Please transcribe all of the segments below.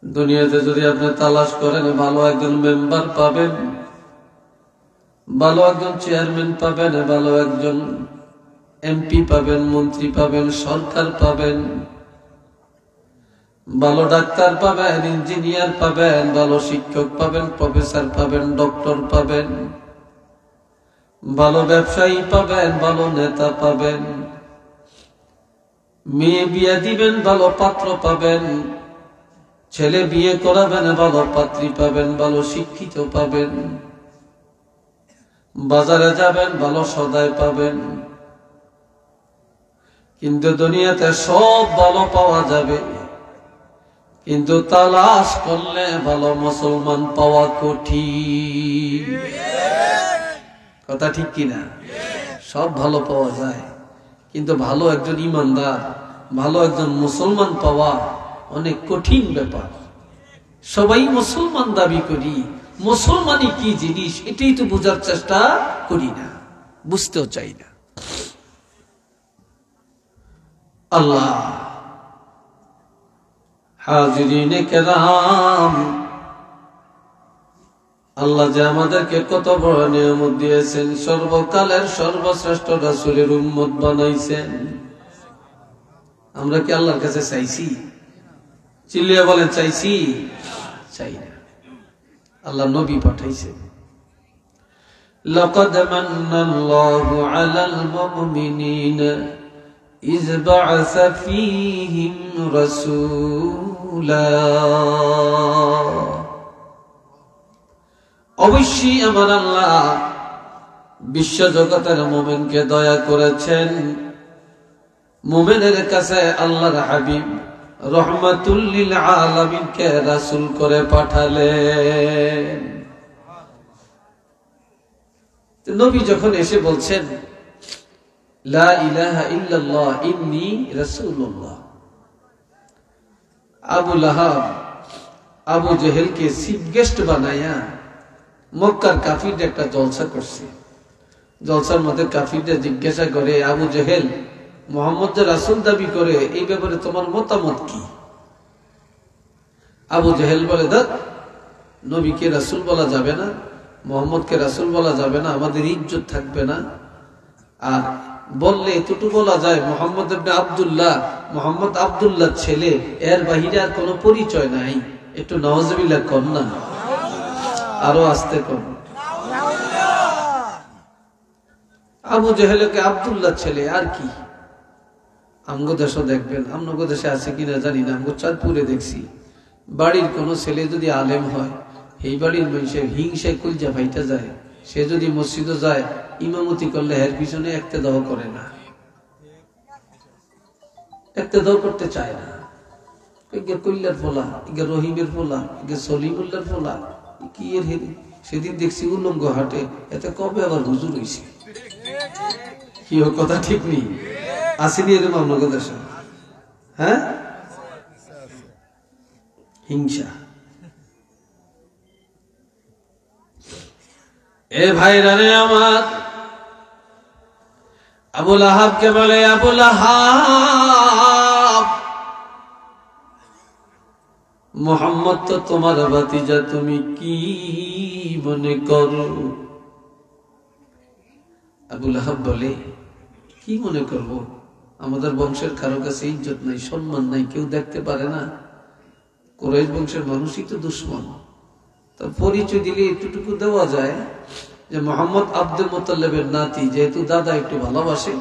দুনিয়াতে যদি আপনি তালাশ করেন ভালো একজন মেম্বার পাবেন, ভালো একজন চেয়ারম্যান পাবেন, ভালো একজন এমপি পাবেন, মন্ত্রী পাবেন, সরকার পাবেন, ভালো ডাক্তার পাবেন, ইঞ্জিনিয়ার পাবেন, ভালো শিক্ষক পাবেন, প্রফেসর পাবেন, ডক্টর পাবেন, ভালো ব্যবসায়ী পাবেন, ভালো নেতা পাবেন, মেয়ে বিয়ে দিবেন ভালো পাত্র পাবেন, ছেলে বিয়ে করাবেন ভালো পাত্রী পাবেন, ভালো শিক্ষিত পাবেন, বাজারে যাবেন ভালো সদাই পাবেন। কিন্তু দুনিয়াতে সব ভালো পাওয়া যাবে, কিন্তু তালাশ করলে ভালো মুসলমান পাওয়া কঠিন। কথা ঠিক কিনা? সব ভালো পাওয়া যায়, কিন্তু ভালো একজন ইমানদার, ভালো একজন মুসলমান পাওয়া অনেক কঠিন ব্যাপার। সবাই মুসলমান দাবি করি, মুসলমানই কি জিনিস এটাই তো বোঝার চেষ্টা করি না, বুঝতেও চাই না। আল্লাহ হাজিরিনে কেরাম, আল্লাহ যে আমাদেরকে কত বড় নিয়ামত দিয়েছেন, সর্বকালের সর্বশ্রেষ্ঠ রাসূলের উম্মত বানাইছেন। আমরা কি আল্লাহর কাছে চাইছি? চিল্লিয়ে বলেন চাইছি? চাই না। আল্লাহ নবী পাঠাইছেন। লাকাদ মান্নাল্লাহু আলাল মুমিনিনা ইয বা'আসা ফীহিম রাসূলা। অবশ্যই আমার আল্লাহ বিশ্ব জগতের মুমিনকে দয়া করেছেন। মুমিনের কাছে আল্লাহর হাবিব রহমাতুল লিল আলামিনকে রাসূল করে পাঠালেন। নবী যখন এসে বলছেন লা ইলাহা ইল্লাল্লাহ ইন্নী রাসূলুল্লাহ, আবু লাহাব আবু জেহেলকে চিফ গেস্ট বানায়া মক্কার কাফিরদের একটা জলসা করছে। জলসার মধ্যে কাফিরদের জিজ্ঞাসা করে, আবু জেহেল মুহাম্মদ যে রাসূল দাবি করে, এই ব্যাপারে তোমার মতামত কি? আবু জেহেল বলে, দেখ নবীকে রাসূল বলা যাবে না, মুহাম্মদকে রাসূল বলা যাবে না, আমাদের ইজ্জত থাকবে না। আর বললে এতটুকু বলা যায় মুহাম্মদ ইবনে আব্দুল্লাহ, মুহাম্মদ আব্দুল্লাহ ছেলে, এর বাহিরে আর কোনো পরিচয় নাই। একটু নাউজুবিল্লাহ কর না, আরো আস্তে কর। আবু জেহেলকে আব্দুল্লাহ ছেলে, আর কি? আমগো দেশও দেখবেন, আমগো দেশে আছে কিনা জানি না, আমগো চাঁদপুরে দেখছি বাড়ির কোন ছেলে যদি আলেম হয়, এই বাড়ির মানুষের হিংসায় কলজা ফাইটা যায়। সে যদি মসজিদে যায়, ইমামতি করলে এর পিছনে ইক্তেদাও করে না, ইক্তেদাও করতে চায় না। ইগে কল্যার ফোলা, ইগে রহিমের ফোলা, ইগে সলিমুল্লাহর ফোলা, কি এর হেরি। সেদিন দেখছি উলঙ্গ হাটে, এতে কবে আবার হুজুর হইছে। কি কথা ঠিক নেই? আসেনি এরকম আপনাদের দেশে? হ্যাঁ, হিংসা। এ ভাইরা রে আমার, আবু লাহাবকে বলে, আবু লাহাব মুহাম্মদ তো তোমার ভাতিজা, তুমি কি মনে করো? আবু লাহাব বলে, কি মনে করব, আমাদের বংশের কারো কাছে ইজ্জত নাই, সম্মান নাই, কেউ দেখতে পারে না। কুরাইশ বংশের মানুষই তো দুশ্মন। তা পরিচয় দিলে এতটুকু দেওয়া যায় যে মুহাম্মদ আব্দুল মুত্তালিবের নাতি, যেহেতু দাদা একটু ভালোবাসে,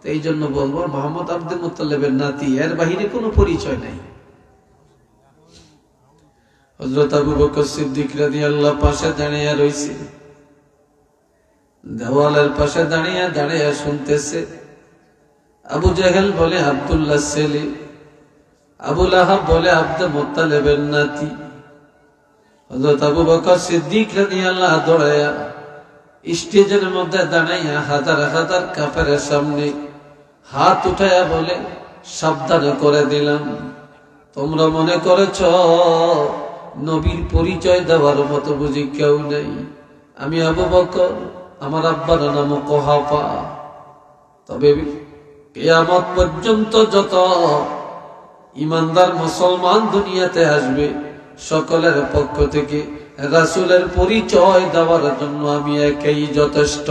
তো এই জন্য বলবো মুহাম্মদ আব্দুল মুত্তালিবের নাতি, এর বাহিরে কোনো পরিচয় নাই। হযরত আবু বকর সিদ্দিক রাদিয়াল্লাহু পাশে দাঁড়িয়ে রইছে, দেওয়ালের পাশে দাঁড়িয়ে দাঁড়িয়ে শুনতেছে। আবু জেহেল বলে আব্দুল্লাহ ছেলে, আবু লাহাব বলে আব্দুল মুত্তালিবের নাতি। হযরত আবু বকর সিদ্দিক রাদিয়াল্লাহু দৌড়ায়া স্টেজের মধ্যে দাঁড়াইয়া হাজার হাজার কাফেরের সামনে হাত উঠায়া বলে, সাবধান করে দিলাম, তোমরা মনে করেছ নবীর পরিচয় দেওয়ার মতো বুঝি কেউ নেই। আমি আবু বকর, আমার আব্বার নাম কুহাফা। তবে কিয়ামত পর্যন্ত যত ইমানদার মুসলমান দুনিয়াতে আসবে, সকলের পক্ষ থেকে রাসূলের পরিচয় দেওয়ার জন্য আমি একাই যথেষ্ট।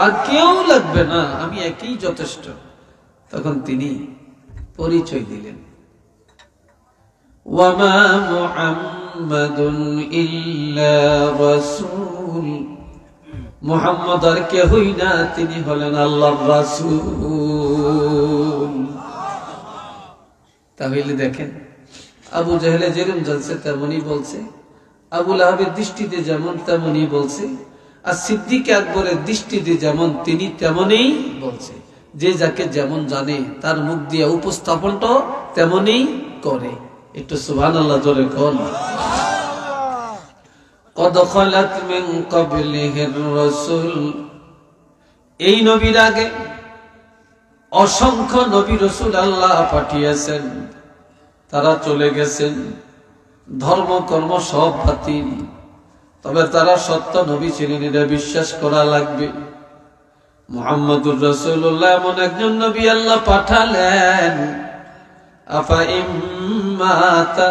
আর কেউ লাগবে না, আমি একই যথেষ্ট। তখন তিনি পরিচয় দিলেন, ওয়ামা মুহাম্মাদুন ইল্লা রাসূল, মুহাম্মদ আর কেউই না, তিনি হলেন আল্লাহর রাসূল। তাহলে দেখেন, আবু জাহেলে যেরকম জানছে তেমনই বলছে, আবু লাহাবের দৃষ্টিতে যেমন তেমনই বলছে, আর সিদ্দিক আকবরের দৃষ্টিতে যেমন তিনি তেমনই বলছে। যে যাকে যেমন জানে তার মুখ দিয়ে উপস্থাপনটা তেমনই করে। একটু সুবহানাল্লাহ জোরে কোন। কদ খালাত মিন ক্বাবলিহির রাসূল, এই নবীর আগে অসংখ্য নবী রাসূল আল্লাহ পাঠিয়েছেন, তারা চলে গেছেন, ধর্ম কর্ম সব বাতিল, তবে তারা সত্য নবী ছিলেন এটা বিশ্বাস করা লাগবে। মুহাম্মদুর রাসূলুল্লাহ এমন একজন নবী আল্লাহ পাঠালেন, আফা ইম্মাতা,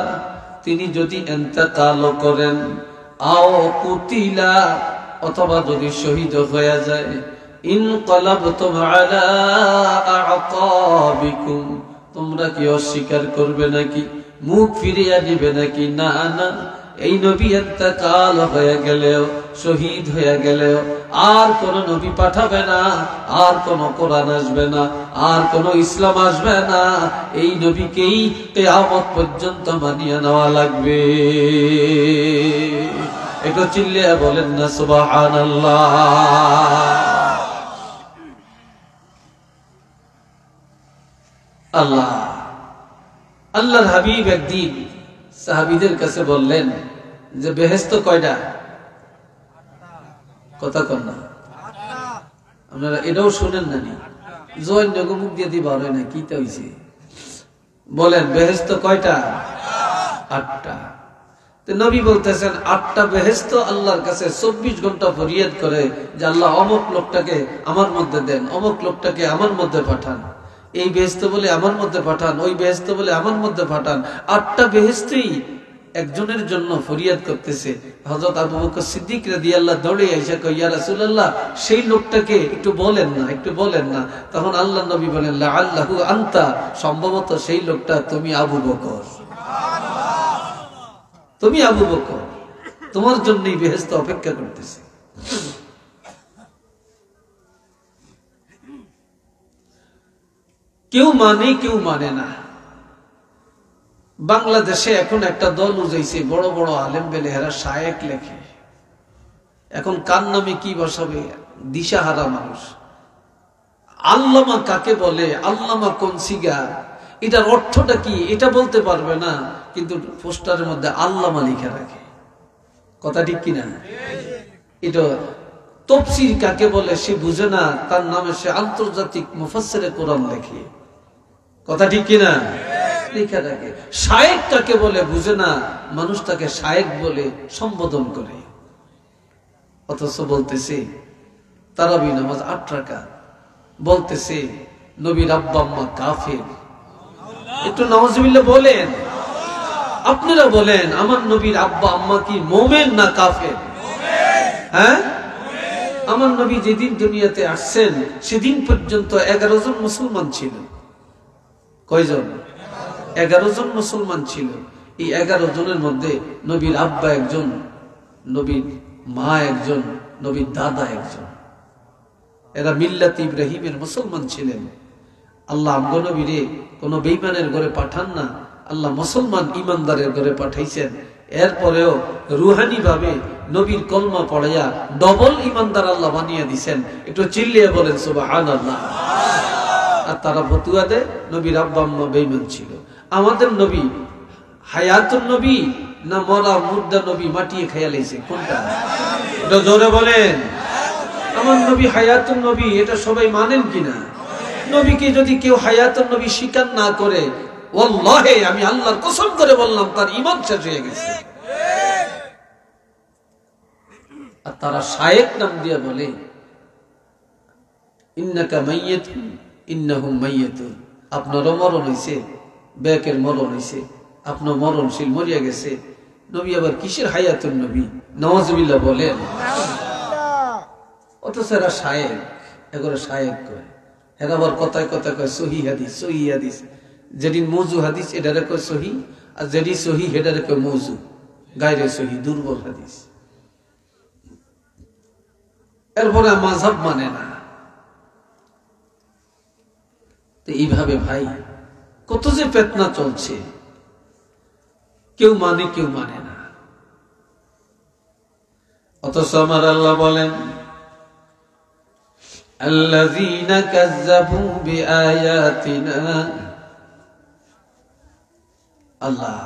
তিনি যদি ইন্তেকাল করেন, আও কুতিলা, অথবা যদি শহীদ হয়ে যায়, ইনকালাবতুম আলা আ'কাবিকুম, তোমরা কি অস্বীকার করবে নাকি, মুখ ফিরিয়ে দিবে নাকি? না না, এই নবী ইন্তেকাল হয়ে গেলেও, শহীদ হয়ে গেলেও আর কোন নবী পাঠাবে না, আর কোন কোরআন আসবে না, আর কোন ইসলাম আসবে না, এই নবীকেই কিয়ামত পর্যন্ত মানিয়ে নেওয়া লাগবে। একটু চিল্লিয়ে বলেন না সুবহানাল্লাহ। আল্লাহ আল্লাহর হাবিব একদিন সাহাবীদের কাছে বললেন যে বেহেশত কয়টা? কথা কন না, আপনারা এটাও শুনেন না, জয়েন মুখ দিয়ে দিবা হয় না, কি তা হইছে বলেন, বেহেশত কয়টা? 8টা। তো নবী বলতেছেন 8টা বেহেশত আল্লাহর কাছে 24 ঘন্টা ফরিয়াদ করে যে আল্লাহ অমুক লোকটাকে আমার মধ্যে দেন, অমুক লোকটাকে আমার মধ্যে পাঠান, এই বেহেশত বলে আমার মধ্যে পাঠান, ওই বেহেশত বলে আমার মধ্যে পাঠান। 8টা বেহেশতই একজনের জন্য ফরিয়াদ করতেছে। হযরত আবু বকর সিদ্দিক রাদিয়াল্লাহু দৌড়ে এসে কয়, ইয়া রাসূলুল্লাহ, সেই লোকটাকে একটু বলেন না, একটু বলেন না। তখন আল্লাহর নবী বলেন, লাআল্লাহু আনতা, সম্ভবত সেই লোকটা তুমি আবু বকর, তুমি আবু বকর, তোমার জন্যই বেহেশত অপেক্ষা করতেছে। কেউ মানে, কেউ মানে না। বাংলাদেশে এখন একটা দল উজাইছে, বড় বড় আলেম বেলে, এরা শায়েক লেখে। এখন কার নামে কি বসাবে, দিশাহারা মানুষ। আল্লামা কাকে বলে, আল্লামা কোন সিগা, এটার অর্থটা কি এটা বলতে পারবে না, কিন্তু পোস্টারের মধ্যে আল্লামা লিখে রাখে। কথা ঠিক কিনা? এটা তাফসীর কাকে বলে সে বুঝে না, তার নামে সে আন্তর্জাতিক মুফাসসিরে কোরআন লেখে। কথা ঠিক কিনা? লিখে রাখে। শায়েক কাকে বলে বুঝে না, মানুষ তাকে শায়েক বলে সম্বোধন করে। অথচ বলতেছে তারাবি নামাজ 8 রাকাত, বলতেছে নবীর আব্বা আম্মা কাফের। একটু নাউজুবিল্লাহ বলেন। আপনারা বলেন, আমার নবীর আব্বা আম্মা কি মুমিন না কাফের? হ্যাঁ, আমার নবী যেদিন দুনিয়াতে আসছেন সেদিন পর্যন্ত 11 জন মুসলমান ছিল। কয়জন? 11 জন মুসলমান ছিল। এই 11 জনের মধ্যে নবীর আব্বা একজন, নবীর মা একজন, নবীর দাদা একজন। এরা মিল্লাত ইব্রাহিমের মুসলমান ছিলেন। আল্লাহ আমগো নবীরে কোন বেঈমানের ঘরে পাঠান না, আল্লাহ মুসলমান ইমানদারের ঘরে পাঠাইছেন। এরপরেও রুহানি ভাবে নবীর কলমা পড়াইয়া ডবল ইমানদার আল্লাহ বানিয়ে দিয়েছেন। একটু চিল্লিয়ে বলেন সুবহানাল্লাহ। আর তারা ফতুয়া দেয় নবীর আব্বা আম্মা বেঈমান ছিল। আমাদের নবী হায়াতুন নবী না মরা মুর্দা নবী মাটিয়ে খাইয়া লাইছে? কোনটা? এটা জোরে বলেন। আমার নবী হায়াতুন নবী, এটা সবাই মানেন কিনা? নবীকে যদি কেউ হায়াতুন নবী স্বীকার না করে, ওয়াল্লাহি আমি আল্লাহর কসম করে বললাম তার ঈমান শেষ হয়ে গেছে। আর তারা শায়েখ নাম দিয়ে বলে ইন্নাকা মাইয়িতুন ইন্নাহুম মাইয়িতুন, আপনারও মরণ হইছে, বেকের মরণ হইছে, আপনার মরণশীল, মরিয়া গেছে। নবী আবার কিসের হায়াতুন নবী, নাউযুবিল্লাহ বলেন। অথচ এরা শায়েখ, এগুলো শায়েখ কয়। এরা আবার কথায় কথায় কয় সহি হাদিস, সহি হাদিস। যেদিন মৌজু হাদিস এটারে কয় সহি, আর যেদি সহি হেটারে কয় মৌজু, গায়রে সহি, দুর্বল হাদিস। এরপরে মাযহাব মানে না। তো এইভাবে ভাই কত যে ফিতনা চলছে, কেউ মানে কেউ মানে না। অথচ আমার আল্লাহ বলেন আল্লাযীনা কাযযাবু বিআয়াতিনা, আল্লাহ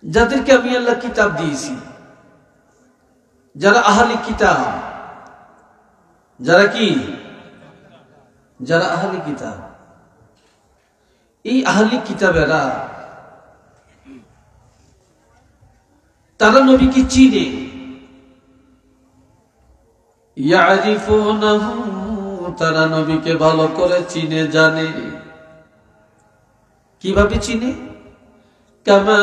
যাদেরকে আমি আল্লাহ কিতাব দিয়েছি, যারা আহলি কিতাব, যারা কি, যারা আহলি কিতাব, এই আহলি কিতাবেরা তারা নবীকে চিনে, ইয়ারিফুনাহু, তারা নবীকে ভালো করে চিনে জানে। কিভাবে চিনে? কামা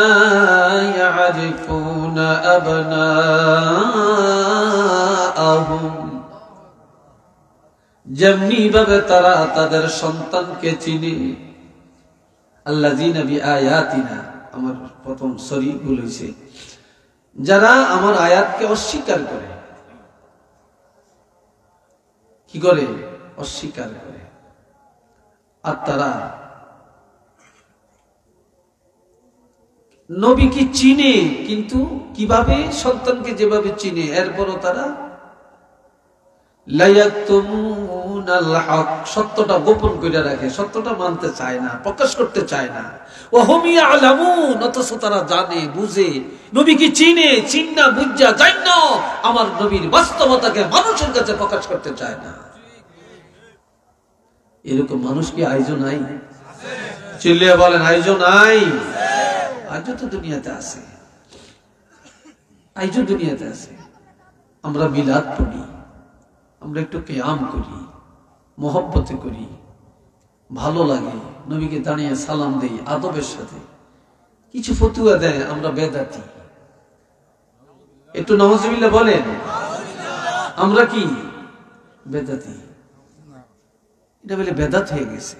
ইয়ারিফুনা আবনাআহুম, যেমনি ভাবে তারা তাদের সন্তানকে চিনে। আল্লাযীনা বিআয়াতিনা, আমার প্রথম সরি ভুল হইছে, যারা আমার আয়াতকে অস্বীকার করে। কি করে? অস্বীকার করে। আর তারা নবীকে চিনে, কিন্তু কিভাবে? সন্তানকে যেভাবে চিনে, এরপরও তারা লা ইয়াকতুমুনাল হক, সত্যটা গোপন করে রাখে, সত্যটা মানতে চায় না, প্রকাশ করতে চায় না। ওয়া হুম ইয়ালামুন, অথচ তারা জানে, বুঝে, নবীকে চিনে, চিন্না বুঝা জান্য আমার নবীর বাস্তবতাকে মানুষের কাছে প্রকাশ করতে চায় না। এরকম মানুষ কি আইজো নাই? চিল্লিয়ে বলেন আইজো নাই? আইজো তো দুনিয়াতে আছে, আইজো দুনিয়াতে আছে। আমরা মিলাদ পড়ি, আমরা একটু কিয়াম করি, মহব্বতে করি, ভালো লাগে, নবীকে দাঁড়িয়ে সালাম দেই আদবের সাথে, কিছু ফতুয়া দেয়, আমরা বেদাতি। একটু নাউযুবিল্লাহ বলেন। আমরা কি বেদাতি? এটা বলে বেদাত হয়ে গেছে।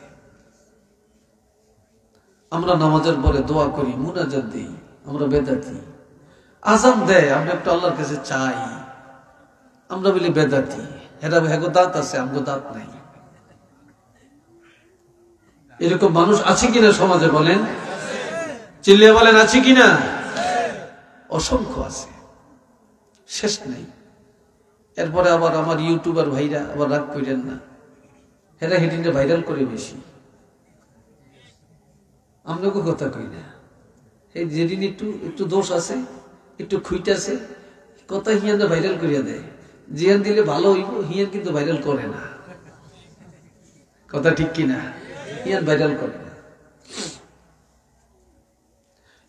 আমরা নামাজের পরে দোয়া করি, মুনাজাত দিই, আমরা বেদাতি। আযান দেয়, আমরা একটু আল্লাহর কাছে চাই, আমরা বলি বেদাতি। হেরা হেগো দাঁত আছে, আমগো দাঁত নাই। এরকম মানুষ আছে কিনা সমাজে বলেন? চিল্লিয়ে বলেন আছে কিনা? অসংখ্য আছে, শেষ নেই। এরপরে আবার আমার ইউটিউবার ভাইরা আবার রাগ করেন না, হেরা হেডিনটা ভাইরাল করে বেশি, আমরাকে কথা কই না। এই যেদিন একটু একটু দোষ আছে, একটু খুইট আছে, কথা হিয়ানটা ভাইরাল করিয়া দেয়। জিয়ান দিলে ভালো হইব, হিয়ান কিন্তু ভাইরাল করে না। কথা ঠিক কিনা? হিয়ান ভাইরাল করে না।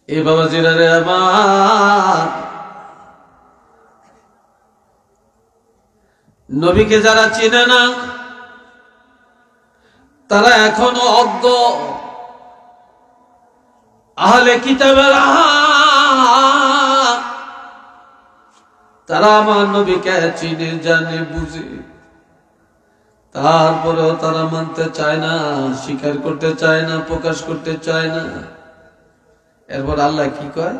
এ বাবা জিরারে আমার, নবীকে যারা চিনে না তারা এখনো অজ্ঞ। আহলে কিতাবেরা তারা আমার নবীকে চিনে জানে বুঝে, তারপরেও তারা মানতে চায় না, স্বীকার করতে চায় না, প্রকাশ করতে চায় না। এরপর আল্লাহ কি কয়?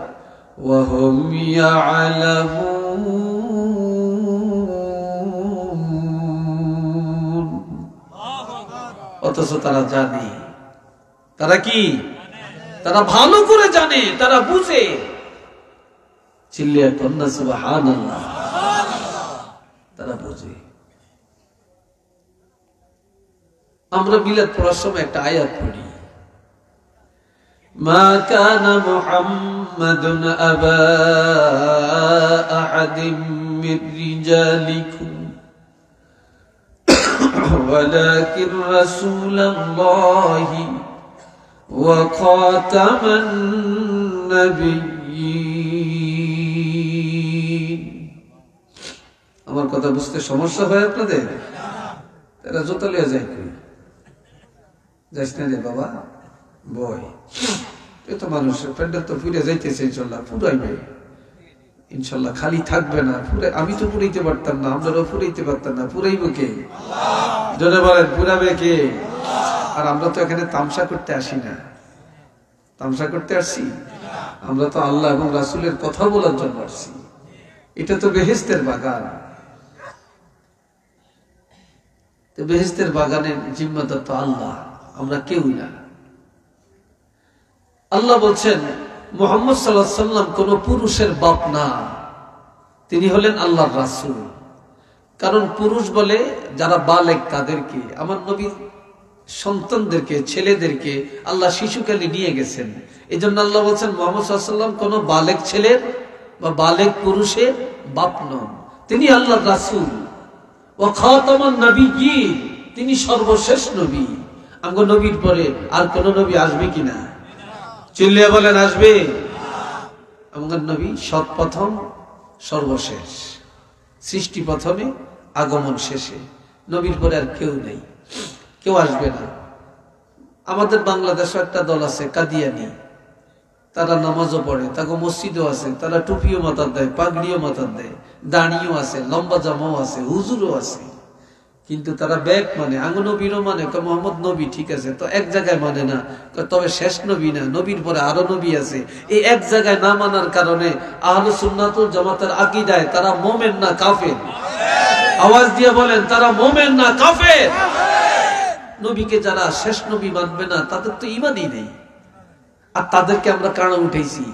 ওয়াহুম ইয়ালামুন, অথচ তারা জানে। তারা কি? তারা ভালো করে জানে, তারা বুঝে। চিল্লিয়া কন্যা সুবহানাল্লাহ। তারা বুঝে। আমরা মিলাদ পড়ার সময় একটা আয়াত পড়ি, মা কানা মুহাম্মাদুন আবা আহাদিম মির রিজালিকুম ওয়ালাকিন রাসূলুল্লাহি وخاتم النبيين আমার কথা বুঝতে সমস্যা হয় আপনাদের? তারা জোতা লিয়ে যায় কই? যাইস না রে বাবা, বই এ তো মানুষের প্যান্ডেল তো ফুরে যাইতেছে, ইনশাল্লাহ পুরাইবে, ইনশাল্লাহ খালি থাকবে না। আমি তো পুরাইতে পারতাম না, আমরাও পুরাইতে পারতাম না, পুরাইব কে? জোরে বলেন, পুরাবে কে? আর আমরা তো এখানে তামসা করতে আসি না। তামসা করতে আসছি? আমরা তো আল্লাহ এবং রাসূলের কথা বলার জন্য আসছি। এটা তো বেহেশতের বাগান। তো বেহেশতের বাগানের জিম্মাদার তো আল্লাহ, আমরা কেউ না। আল্লাহ বলছেন মুহাম্মদ সাল্লাল্লাহু আলাইহি ওয়াসাল্লাম কোন পুরুষের বাপ না, তিনি হলেন আল্লাহর রাসূল। কারণ পুরুষ বলে যারা বালেগ তাদেরকে, আমার নবীর সন্তানদেরকে, ছেলেদেরকে আল্লাহ শিশুকালে নিয়ে গেছেন। এজন্য আল্লাহ বলছেন মুহাম্মদ সাল্লাল্লাহু আলাইহি ওয়াসাল্লাম কোন বালেগ ছেলের বা বালেগ পুরুষের বাপ নন, তিনি আল্লাহর রাসূল। ওয়া খাতামান নাবিয়্যিন, তিনি সর্বশেষ নবী। আমগো নবীর পরে আর কোন নবী আসবে কিনা? চিল্লিয়ে বলেন, আসবে? আমাদের নবী সর্বপ্রথম, সর্বশেষ, সৃষ্টি প্রথমে, আগমন শেষে। নবীর পরে আর কেউ নেই, কেউ আসবে না। আমাদের বাংলাদেশে একটা দল আছে কাদিয়ানি, তারা নামাজও পড়ে, তাকে মসজিদও আছে, তারা টুপিও মাথার দেয়, পাগড়িও মাথার দেয়, দাঁড়িয়েও আছে, লম্বা জামাও আছে, হুজুরও আছে, কিন্তু তারা ব্যাগ মানে নবীরও মানে মোহাম্মদ নবী, ঠিক আছে, তো এক জায়গায় মানে না, তবে শেষ নবী না, নবীর পরে আরো নবী আছে। এই এক জায়গায় না মানার কারণে আহলে সুন্নাতুল জামাতের আকীদায় তারা মুমিন না কাফের? আওয়াজ দিয়ে বলেন, তারা মুমিন না কাফের? নবীকে যারা শেষ নবী মানবে না তাদের তো ঈমানই নেই। আর তাদেরকে আমরা কানা উঠেছি,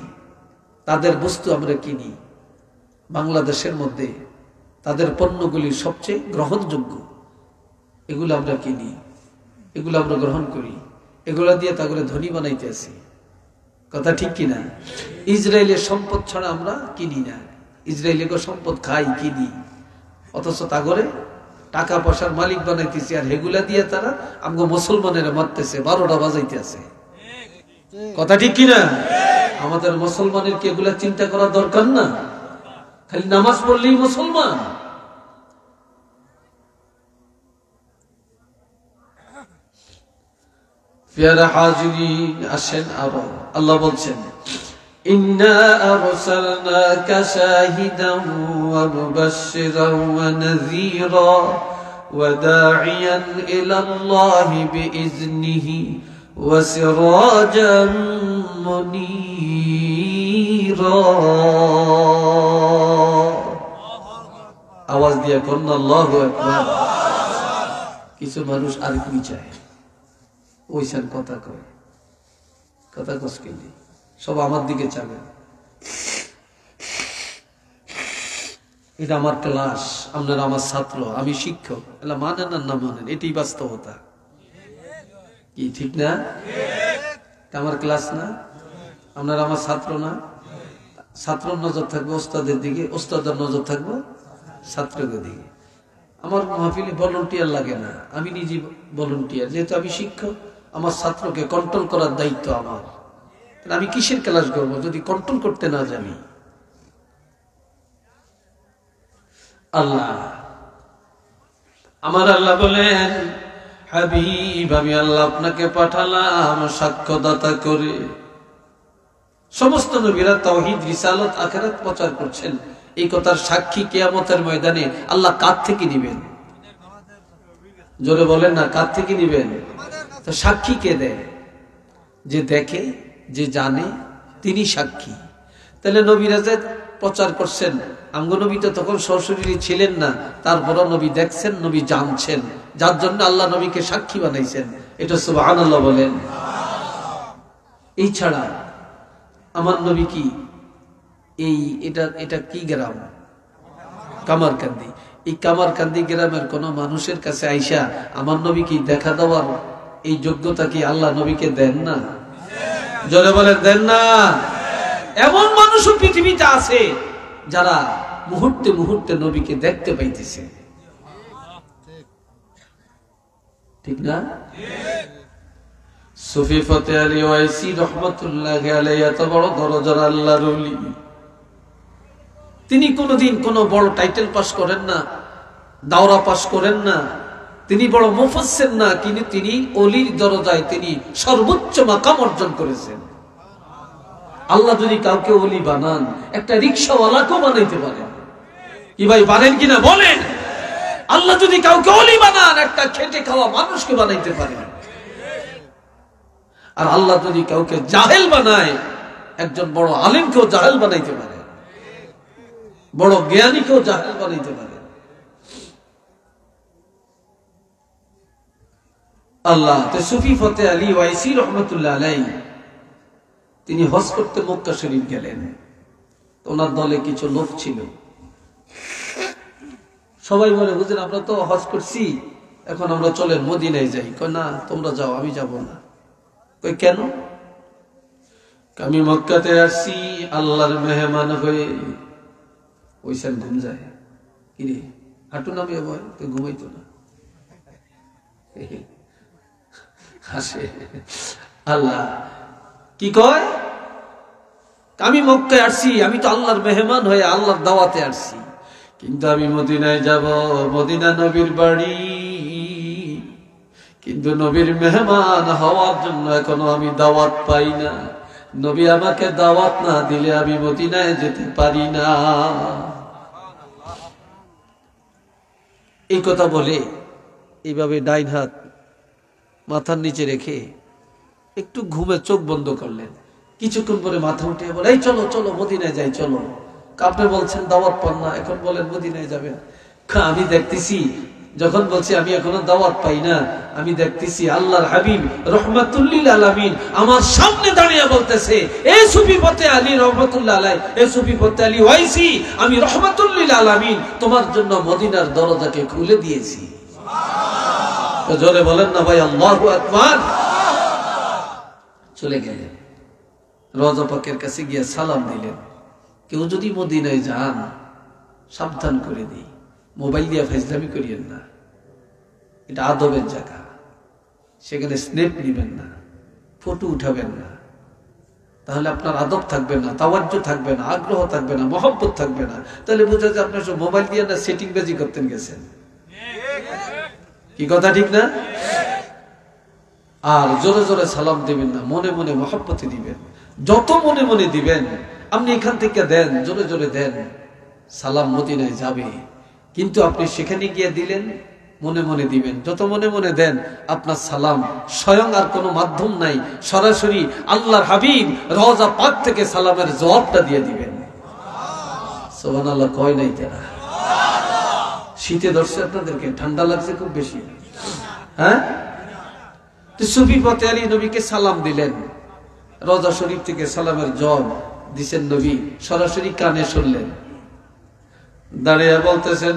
তাদের বস্তু আমরা কিনি। বাংলাদেশের মধ্যে তাদের পণ্যগুলি সবচেয়ে গ্রহণযোগ্য, এগুলো আমরা কিনি, এগুলো আমরা গ্রহণ করি, এগুলা দিয়ে তাকে ধনী বানাইতে আসি। কথা ঠিক কিনা? ইসরায়েলের সম্পদ ছাড়া আমরা কিনি না, ইসরায়েলের সম্পদ খাই, কিনি, অথচ তাগরে টাকা পয়সার মালিক বানাইতেছি। আর এগুলা দিয়ে তারা আমগো মুসলমানেরা মারতেছে, 12টা বাজাইতে আছে। কথা ঠিক কিনা? আমাদের মুসলমানের কি এগুলা চিন্তা করা দরকার না? খালি নামাজ পড়লেই মুসলমান? প্রিয় হাজিরিন, আসেন আরো আল্লাহ বলছেন ইন্না আরসালনাকা শাহিদান ওয়া মুবাশশিরান ওয়া নাযীরা ওয়া দা'iয়ান ইলা আল্লাহি বিইজনিহি ওয়া সিরাজাম মুনীরা। আওয়াজ দিয়ে কোন আল্লাহু আকবার। কিছু মানুষ আর কি চায়, ওইসব কথা কয়, কথা কসকেলি সব আমার দিকে চাবে। এটা আমার ক্লাস, আপনারা আমার ছাত্র, আমি শিক্ষক, এলা মানেন আর না মানেন, এটাই বাস্তবতা। কি ঠিক না? আমার ক্লাস না, আপনারা আমার ছাত্র না? ছাত্রর নজর থাকবে ওস্তাদের দিকে, ওস্তাদের নজর থাকবে ছাত্রদের দিকে। আমার মাহফিলে ভলান্টিয়ার লাগে না, আমি নিজে ভলান্টিয়ার। যেহেতু আমি শিক্ষক, আমার ছাত্রকে কন্ট্রোল করার দায়িত্ব আমার। আমি কিসের ক্লাস করব যদি কন্ট্রোল করতে না জানি? আল্লাহ, আমার আল্লাহ বলেন, হাবিব আমি আল্লাহ আপনাকে পাঠালাম সাক্ষ্যদাতা করে। সমস্ত নবীরা তাওহীদ, রিসালাত, আখিরাত প্রচার করছেন। এই কথার সাক্ষী কিয়ামতের ময়দানে আল্লাহ কার থেকে নিবেন? জোরে বলেন না, কার থেকে নিবেন? তো সাক্ষী কে দেয়? যে দেখে, যে জানে, তিনি সাক্ষী। তাহলে নবীরা যে প্রচার করছেন, আমগো নবী তো তখন সশরীরী ছিলেন না, তারপরও নবী দেখছেন, নবী জানছেন, যার জন্য আল্লাহ নবীকে সাক্ষী বানাইছেন। এটা সুবহানাল্লাহ বলেন। এই ছাড়া আমার নবী কি এটা কি গ্রাম? কামারকান্দি। এই কামারকান্দি গ্রামের কোন মানুষের কাছে আইসা আমার নবী কি দেখা দেওয়ার এই যোগ্যতা কি আল্লাহ নবীকে দেন না? জোরে বলেন, দেন না? এমন মানুষও পৃথিবীতে আছে যারা মুহূর্তে মুহূর্তে নবীকে দেখতে পাইতেছে, ঠিক না? সুফি ফতে আলী ওয়াইসি রহমতুল্লাহি আলাইহি এত বড় দরজার আল্লাহর ওলি, তিনি কোনোদিন কোনো বড় টাইটেল পাস করেন না, দাওরা পাস করেন না, তিনি বড় মুফাসসির না, কিন্তু তিনি ওলির দরজায় তিনি সর্বোচ্চ মাকাম অর্জন করেছেন। আল্লাহ যদি কাউকে ওলি বানান, একটা রিকশাওয়ালাকেও বানাইতে পারেন। কি ভাই পারেন কিনা বলেন? আল্লাহ যদি কাউকে ওলি বানান, একটা খেটে খাওয়া মানুষকে বানাইতে পারেন। আর আল্লাহ যদি কাউকে জাহেল বানায়, একজন বড় আলেমকেও জাহেল বানাইতে পারে, বড় জ্ঞানীকেও জাহেল বানাইতে পারে। আল্লাহ তো সুফি ফতে আলী ওয়াইসি রহমতুল্লাহ আলাইহি তিনি হজ করতে মক্কা শরীফ গেলেন। ওনার দলে কিছু লোক ছিল, সবাই বলে হুজুর আমরা তো হজ করছি, এখন আমরা চলেন মদিনায় যাই। কয় না, তোমরা যাও, আমি যাব না। কই কেন? আমি মক্কাতে আসছি আল্লাহর মেহমান হয়ে। ওইসব ঘুম যায়, কিরে হাঁটু নামিয়ে বয়, তো ঘুমাইতো না, হাসে। আল্লাহ কি কয়? আমি মক্কায় আসছি, আমি তো আল্লাহর মেহমান হয়ে আল্লাহর দাওয়াতে আসছি, কিন্তু আমি মদিনায় যাব, মদিনা নবীর বাড়ি, কিন্তু নবীর মেহমান হওয়ার জন্য এখনো আমি দাওয়াত পাই না। নবী আমাকে দাওয়াত না দিলে আমি মদিনায় যেতে পারি না। এই কথা বলে এইভাবে ডাইন হাত মাথার নিচে রেখে একটু ঘুমে চোখ বন্ধ করলেন। কিছুক্ষণ পরে মাথা উঠে বলে, এই চলো চলো মদিনায় যাই, চলো। আপনি বলছেন দাওয়াত পান না, এখন বলেন মদিনায় যাবেন। আমি দেখতেছি, যখন বলছি আমি এখনো দাওয়াত পাই না, আমি দেখতেছি আল্লাহর হাবিব রহমাতুল্লিল আলামিন আমার সামনে দাঁড়িয়ে বলতেছে, এ সুফি ফতে আলী রহমাতুল্লাহ আলাইহি, এ সুফি ফতে আলী ওয়াইসি, আমি রহমাতুল্লিল আলামিন তোমার জন্য মদিনার দরজাকে খুলে দিয়েছি। সুবহানাল্লাহ, জোরে বলেন না ভাই, আল্লাহু আকবার। চলে গেলেন, রওজা পাকের কাছে গিয়ে সালাম দিলেন। কেউ যদি মদিনায় যান, সাবধান করে দিই, মোবাইল দিয়ে ফাইজলামি করিয়েন না, এটা আদবের জায়গা। সেখানে স্ন্যাপ নিবেন না, ফটো উঠাবেন না, তাহলে আপনার আদব থাকবে না, তাওয়াজ্জু থাকবে না, আগ্রহ থাকবে না, মহব্বত থাকবে না। তাহলে বোঝা যায় আপনার সব মোবাইল দিয়ে না সেটিং বাজি করতেন গেছেন। কি কথা ঠিক না? আর জোরে জোরে সালাম দিবেন না, মনে মনে মহব্বতে দিবেন। যত মনে মনে দিবেন, আপনি এখান থেকে দেন, জোরে জোরে দেন, সালাম মদিনায় যাবে। কিন্তু আপনি সেখানে গিয়ে দিলেন, মনে মনে দিবেন। যত মনে মনে দেন, আপনার সালাম স্বয়ং আর কোনো মাধ্যম নাই, সরাসরি আল্লাহর হাবিব রওজা পাক থেকে সালামের জবাবটা দিয়ে দিবেন। সুবহানাল্লাহ কয় নাই তারা? শীতে ধরছে আপনাদেরকে, ঠান্ডা লাগছে খুব বেশি, হ্যাঁ? তো সুফি ফতে আলী নবীকে সালাম দিলেন, রওজা শরীফ থেকে সালামের জবাব দিছেন নবী, সরাসরি কানে শুনলেন। দাঁড়িয়ে বলতেছেন,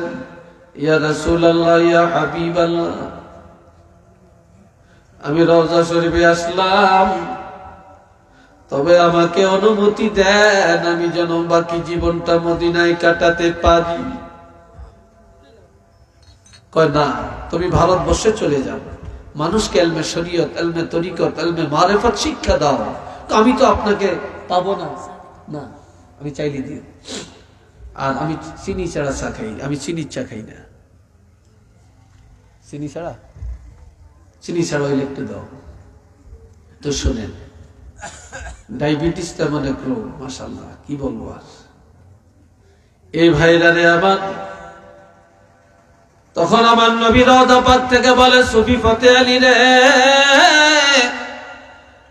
ইয়া রাসূলুল্লাহ, ইয়া হাবিবাল্লাহ, আমি রওজা শরীফে আসলাম, তবে আমাকে অনুমতি দেন আমি যেন বাকি জীবনটা মদিনায় কাটাতে পারি। কয় না, তুমি ভারতবর্ষে চলে যাও, মানুষকে এলমে শরীয়ত, এলমে তরিকত, এলমে মারেফত শিক্ষা দাও। তো আমি তো আপনাকে পাবো না, না আমি চাইলে দিও। আর আমি চিনি ছাড়া চা খাই, আমি চিনির চা খাই না, চিনি ছাড়া হইলে একটু দাও। তো শোনেন, ডায়াবেটিস তেমন এক রোগ, মাশাআল্লাহ, কি বলবো আর। এই ভাইরা রে আমার, তখন আমার নবী রওজা পাক থেকে বলে, সুফি ফতে আলী রে,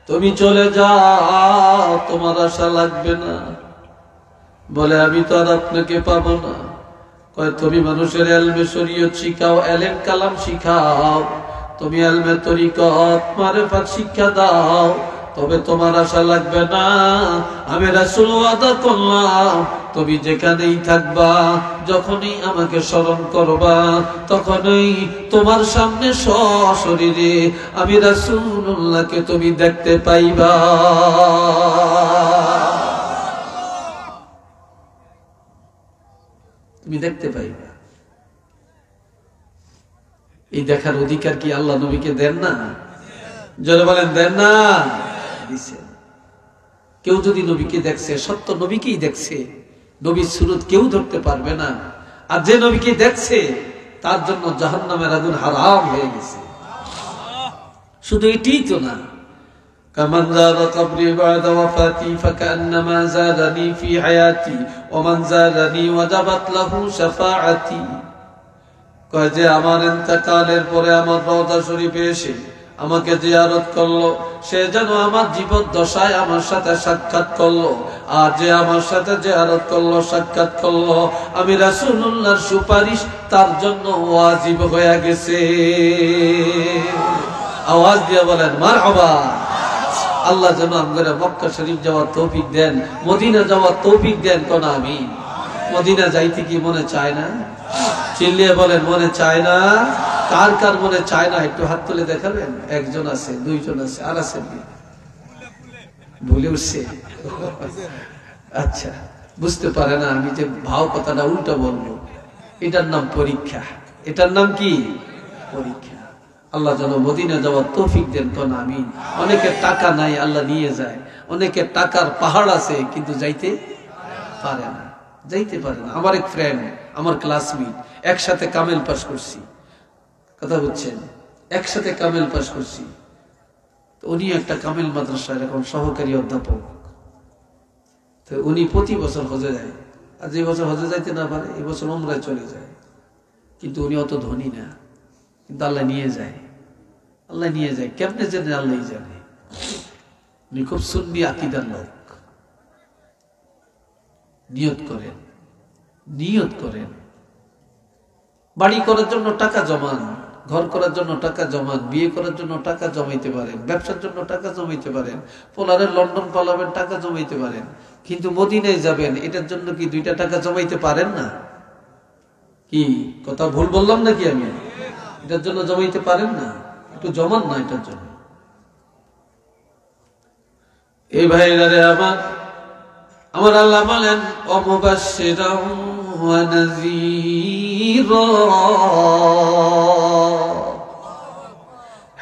তুমি চলে যাও, তোমার আশা লাগবে না। বলে, আমি তো আর আপনাকে পাবো না। কয়, তুমি মানুষের এলমে শরীয়ত শিখাও, এলেম কালাম শিখাও, তুমি এলমে তরিকত মারেফাত শিক্ষা দাও, তবে তোমার আশা লাগবে না। আমি রাসূল ওয়াদা করলাম, তুমি যেখানেই থাকবা, যখনই আমাকে স্মরণ করবা, তখনই তোমার সামনে সশরীরে আমি রাসূলুল্লাহকে তুমি দেখতে পাইবা। তুমি দেখতে পাইবা। এই দেখার অধিকার কি আল্লাহ নবীকে দেন না? জোরে বলেন দেন না? দিছেন। কেউ যদি নবীকে দেখছে, সত্য নবীকেই দেখছে, নবীর সুরত কেউ ধরতে পারবে না। আর যে নবীকে দেখছে তার জন্য জাহান্নামের আগুন হারাম হয়ে গেছে। শুধু এটাই তো না, কামান যারা কবরি বাদা ওয়াফাতি ফাকান্নামা যারানি ফি হায়াতি ওয়া মান যারানি ওয়াজাবাত লাহু শাফাআতি। কয় যে আমার ইন্তেকালের পরে আমার রওজা শরীফে এসে আমাকে জিয়ারত করলো, সে যেন আমার জীবন দশায় আমার সাথে সাক্ষাৎ করলো। আর যে আমার সাথে জিয়ারত করলো, সাক্ষাৎ করলো, আমি রাসূলুল্লাহর সুপারিশ তার জন্য ওয়াজিব হয়ে গেছে। আওয়াজ দিয়ে বলেন মারহাবা। আল্লাহ যেন আমাদের মক্কা শরীফ যাওয়ার তৌফিক দেন, মদিনা যাওয়ার তৌফিক দেন। কোন আমিন। মদিনা যাইতে কি মনে চায় না? চিল্লিয়ে বলেন মনে চায় না? কার কার মনে চায় না একটু হাত তুলে দেখাবেন। একজন আছে, দুইজন আছে, আর আছেন ভুলে উঠছে। আচ্ছা, বুঝতে পারে না আমি যে ভাও কথাটা উল্টা বলবো। এটার নাম পরীক্ষা। এটার নাম কি? পরীক্ষা। আল্লাহ যেন মদিনা যাওয়ার তৌফিক দেন। কোন আমিন। অনেকের টাকা নাই, আল্লাহ নিয়ে যায়। অনেকের টাকার পাহাড় আছে কিন্তু যাইতে পারে না, যাইতে পারে না। আমার এক ফ্রেন্ড, আমার ক্লাসমেট, একসাথে কামেল পাস করছি, কথা বুঝছেন, একসাথে কামেল পাস করছি। তো উনি একটা কামেল মাদ্রাসার এখন সহকারী অধ্যাপক। তো উনি প্রতি বছর হজে যায়। আর যে বছর হজে যাইতে না পারে, এই বছর উমরায় চলে যায়। কিন্তু উনি অত ধনী না, কিন্তু আল্লাহ নিয়ে যায়। আল্লাহ নিয়ে যায় কেমনে জানে, আল্লাহ জানে। উনি খুব সুন্নি আকীদার লোক। নিয়ত করেন, নিয়ত করেন, বাড়ি করার জন্য টাকা জমান, ঘর করার জন্য টাকা জমান, বিয়ে করার জন্য টাকা জমাইতে পারেন, ব্যবসার জন্য টাকা জমাইতে পারেন, পোলারের লন্ডন পালাবেন, টাকা জমাইতে পারেন। কিন্তু মদিনায় যাবেন, এটার জন্য কি 2টা টাকা জমাইতে পারেন না? কি কথা ভুল বললাম নাকি আমি? এটার জন্য জমাইতে পারেন না? একটু জমান না এটার জন্য। এই ভাইরা রে আমার আল্লাহ বলেন ওয়ামুবাশশিরাও ওয়া নাযীরা।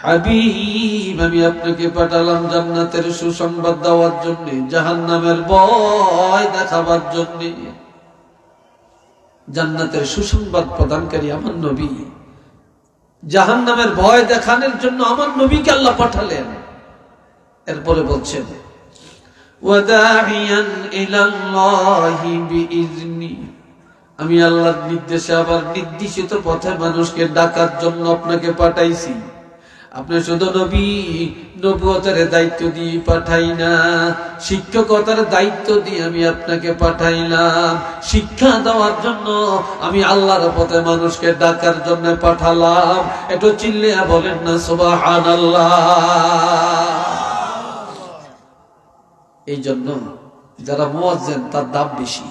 হাবিব, আমি আপনাকে পাঠালাম জান্নাতের সুসংবাদ দেওয়ার জন্য, জাহান্নামের ভয় দেখাবার জন্য। জান্নাতের সুসংবাদ প্রদানকারী আমার নবী, জাহান্নামের ভয় দেখানোর জন্য আমার নবীকে আল্লাহ পাঠালেন। এরপরে বলছেন ওয়াদাইয়ান ইলাল্লাহি বিইজনি, আমি আল্লাহর নির্দেশে আবার নির্দেশিত পথে মানুষকে ডাকার জন্য আপনাকে পাঠাইছি। আপনি শুধু নবী, নবুয়তের দায়িত্ব দিয়ে পাঠাই না, শিক্ষকতার দায়িত্ব দিয়ে আমি আপনাকে পাঠাইলাম। শিক্ষা দেওয়ার জন্য আমি আল্লাহর পথে মানুষকে ডাকার জন্য পাঠালাম। একটু চিল্লিয়া বলেন না সুবহানাল্লাহ। এই জন্য যারা মুয়াজ্জিন তার দাম বেশি।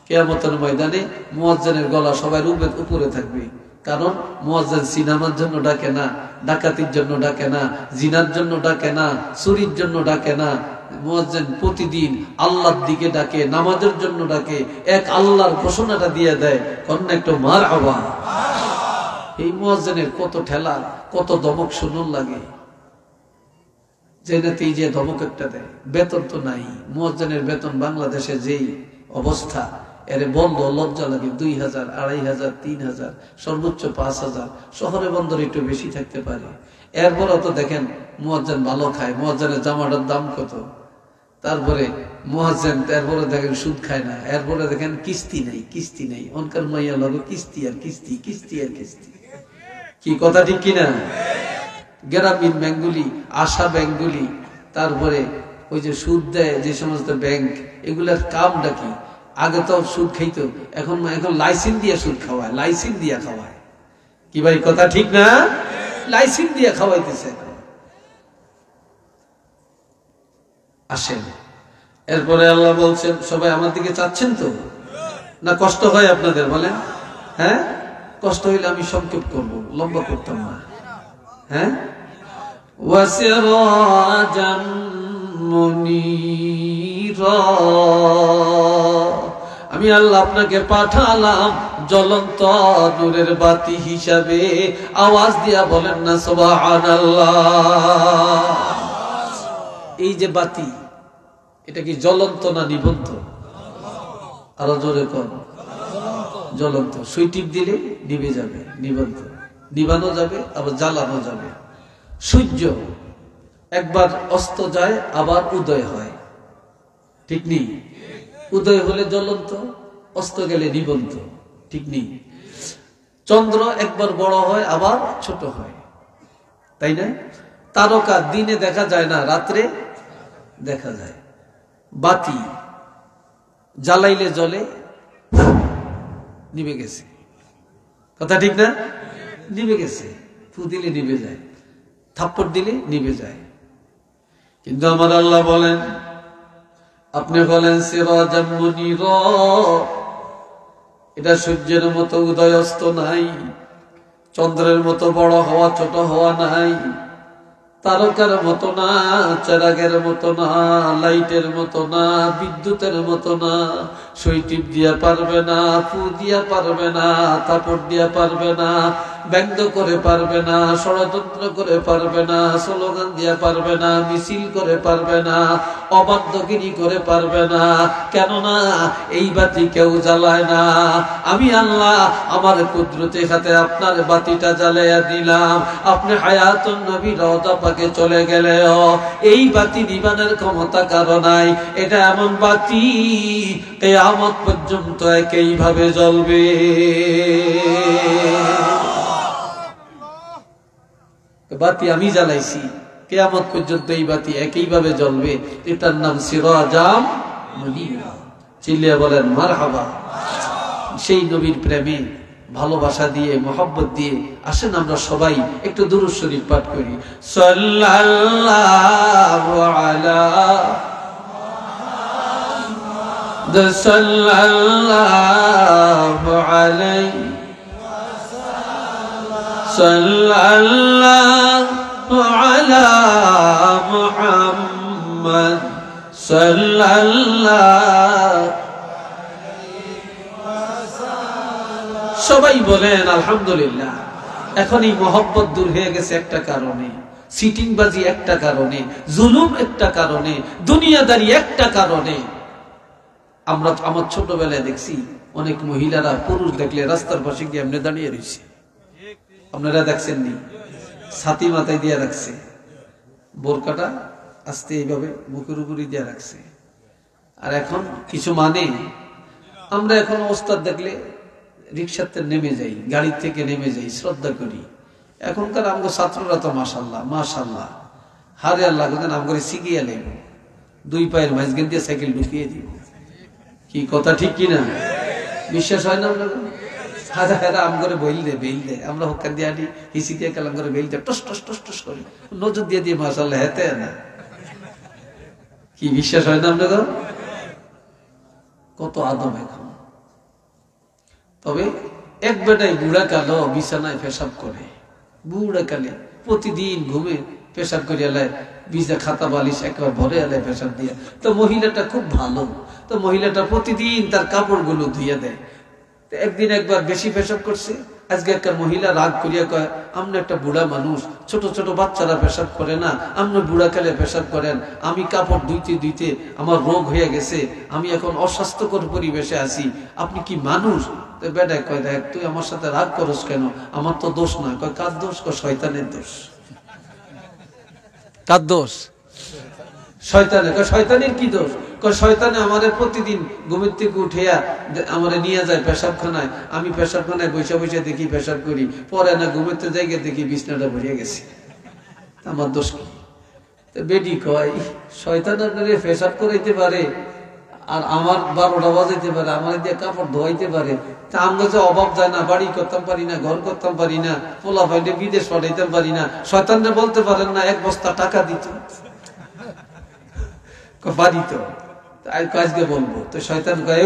কিয়ামতের ময়দানে মুয়াজ্জিনের গলা সবার উপরে থাকবে। কারণ মুয়াজ্জিন সিনেমার জন্য ডাকে না, ডাকাতির জন্য ডাকে না, জিনার জন্য ডাকে না, চুরির জন্য ডাকে না। মুয়াজ্জিন প্রতিদিন আল্লাহর দিকে ডাকে, নামাজের জন্য ডাকে, এক আল্লাহর ঘোষণাটা দিয়ে দেয়। কন্যা একটু মারহাবা। এই মুয়াজ্জিনের কত ঠেলা, কত দমক শুনুন লাগে। যেটাতেই যে ধমক একটা দেয়, বেতন তো নাই। মুয়াজ্জিনের বেতন বাংলাদেশে যেই অবস্থা, এর বন্ধ লজ্জা লাগে। 2000, 2500, 3000, সর্বোচ্চ 5000। শহরে বন্দরে একটু বেশি থাকতে পারে। এরপরও তো দেখেন মুয়াজ্জিন ভালো খায়, মুয়াজ্জিনের জামাটার দাম কত। তারপরে মুয়াজ্জিন এরপরে দেখেন সুদ খায় না, এরপরে দেখেন কিস্তি নেই, কিস্তি নেই। অনকার মাইয়া লাগে কিস্তি আর কিস্তি, কিস্তি আর কিস্তি। কি কথা ঠিক কিনা? গ্রামীণ ব্যাংকগুলি, আশা ব্যাংকগুলি, তারপরে ওই যে সুদ দেয় যে সমস্ত ব্যাংক, এগুলার কামটা কি? আগে তো সুদ খাইতো, এখন লাইসেন্স দিয়ে সুদ খাওয়ায়, লাইসেন্স দিয়ে খাওয়ায়। কি ভাই কথা ঠিক না? লাইসেন্স দিয়ে খাওয়াইতেছে। আসেন, এরপরে আল্লাহ বলছেন, সবাই আমার দিকে চাচ্ছেন তো না? কষ্ট হয় আপনাদের বলেন? হ্যাঁ, কষ্ট হইলে আমি সংক্ষেপ করবো, লম্বা করতাম না। হ্যাঁ, ওয়াসিরাজাম মুনীরা, আমি আল্লাহ আপনাকে পাঠালাম জ্বলন্ত নূরের বাতি হিসাবে। আওয়াজ দিয়া বলেন না সুবহানাল্লাহ। এই যে বাতি, এটা কি জ্বলন্ত না নিবন্ত? আরো জোরে কর। জ্বলন্ত। সুই টিপ দিলে নিভে যাবে, নিবন্ত। নিবানো যাবে আবার জ্বালানো যাবে। সূর্য একবার অস্ত যায় আবার উদয় হয়, ঠিক নেই? উদয় হলে জ্বলন্ত, অস্ত গেলে নিবন্ত, ঠিক নেই? চন্দ্র একবার বড় হয় আবার ছোট হয়, তাই না? তারকা দিনে দেখা যায় না, রাত্রে দেখা যায়। বাতি জ্বালাইলে জ্বলে, নিভে গেছে, কথা ঠিক না? নিভে গেছে। ফু দিলে নিভে যায়, থাপ্পড় দিলে নিভে যায়। কিন্তু আমার আল্লাহ বলেন, আপনি বলেন সিরাজাম মুনিরা, এটা সূর্যের মতো উদয় অস্ত নাই, চন্দ্রের মতো বড় হওয়া ছোট হওয়া নাই, তারকার মতো না, চেরাগের মতো না, লাইটের মতো না, বিদ্যুতের মতো না। সুই টিপ দিয়া পারবে না, ফু দিয়া পারবে না, থাপড় দিয়া পারবে না, ব্যঙ্গ করে পারবে না, ষড়যন্ত্র করে পারবে না, স্লোগান দিয়া পারবে না, মিছিল করে পারবে না, অবাধ্যগিরি করে পারবে না। কেননা এই বাতি কেউ জ্বালায় না। আমি আল্লাহ আমার কুদরতি হাতে আপনার বাতিটা জ্বালাইয়া দিলাম। আপনি হায়াতুন নবী রওজা পাকে চলে গেলেও এই বাতি নিবানের ক্ষমতা কারো নাই। এটা এমন বাতি কিয়ামত পর্যন্ত একইভাবে জ্বলবে। বাতি আমি জ্বালাইছি, কিয়ামত পর্যন্ত এই বাতি একইভাবে জ্বলবে। এটার নাম সিরাজাম মুনিরা। চিল্লিয়ে বলেন মারহাবা। সেই নবীর প্রেমে ভালোবাসা দিয়ে, মোহাব্বত দিয়ে আসেন আমরা সবাই একটু দুরূদ শরীফ পাঠ করি। সাল্লাল্লাহু আলা মুহাম্মদ, সাল্লাল্লাহু আলাইহি সাল্লাল্লাহু আলা মুহাম্মদ, সাল্লাল্লাহু। সবাই বলেন আলহামদুলিল্লাহ। এখন এই মহব্বত দূর হয়ে গেছে একটা কারণে, সিটিংবাজি একটা কারণে, জুলুম একটা কারণে, দুনিয়াদারি একটা কারণে। আমরা আমার ছোটবেলায় দেখছি অনেক মহিলারা পুরুষ দেখলে রাস্তার পাশে গিয়ে এমনি দাঁড়িয়ে রয়েছে। আপনারা দেখছেন নি? ছাতি মাথায় দিয়ে রাখছে, বোরকাটা আস্তে এইভাবে মুখের উপরই দিয়ে রাখছে। আর এখন কিছু মানে আমরা এখন ওস্তাদ দেখলে রিক্সাতে নেমে যাই, গাড়ি থেকে নেমে যাই, শ্রদ্ধা করি। এখনকার আমগো ছাত্ররা তো মাশাল্লাহ মাশাল্লাহ, হারে আল্লাহ আমগরে শিখিয়ে নেব, দুই পায়ের মাঝখান দিয়ে সাইকেল ঢুকিয়ে দিব। কি কথা ঠিক কিনা? বিশ্বাস হয় না? আমরা আমগরে বইল দে বেইল দে, আমরা হকান দিয়ে আনি হিসি দিয়ে কালাম করে বেইল দে, টস টস টস টস করি, নজর দিয়ে দিয়ে মাশাল্লাহ হেতে না। কি বিশ্বাস হয় না আপনাদের? কত আদম এখন। তবে এক বেটাই বুড়া কালো বিছানায় পেশাব করে, বুড়া কালে প্রতিদিন ঘুমে পেশাব করে এলায়, বিছা খাতা বালিশ একবার ভরে এলায় পেশাব দিয়ে। তো মহিলাটা খুব ভালো, তো মহিলাটা প্রতিদিন তার কাপড়গুলো ধুইয়া দেয়। একদিন একবার বেশি পেশাব করছে। আজকে একটা মহিলা রাগ করিয়া কয়, আপনি একটা বুড়া মানুষ, ছোট ছোট বাচ্চারা পেশাব করে না, আপনি বুড়া কালে পেশাব করেন, আমি কাপড় ধুইতে ধুইতে আমার রোগ হয়ে গেছে, আমি এখন অস্বাস্থ্যকর পরিবেশে আছি, আপনি কি মানুষ? বেটায় কয়, দেখ তুই আমার সাথে রাগ করস কেন? আমার তো দোষ না। কয় কার দোষ? কয় শয়তানের দোষ। কার দোষ? শয়তানের। কয় শয়তানের কি দোষ? কয় শয়তানে আমারে প্রতিদিন ঘুমের থেকে উঠিয়া আমারে নিয়ে যায় পেশাবখানায়, আমি পেশাবখানায় বসে বসে দেখি পেশাব করি, পরে না ঘুমের জায়গায় দেখি বিছনাটা ভরিয়া গেছে, আমার দোষ কি? বেটি কয় শয়তান আপনারে পেশাব করাইতে পারে আর আমার 12টা বাজাইতে পারে, আমার দিয়ে কাপড় ধোয়াইতে পারে, তা আমরা যে অভাব যায় না, বাড়ি করতাম পারি না, ঘর করতাম পারি না, পোলা ভাইলে বিদেশ পাঠাইতে পারি না, শয়তানরে বলতে পারেন না 1 বস্তা টাকা দিত? পারি তো, আজকে বলবো। তো শয়তান কয়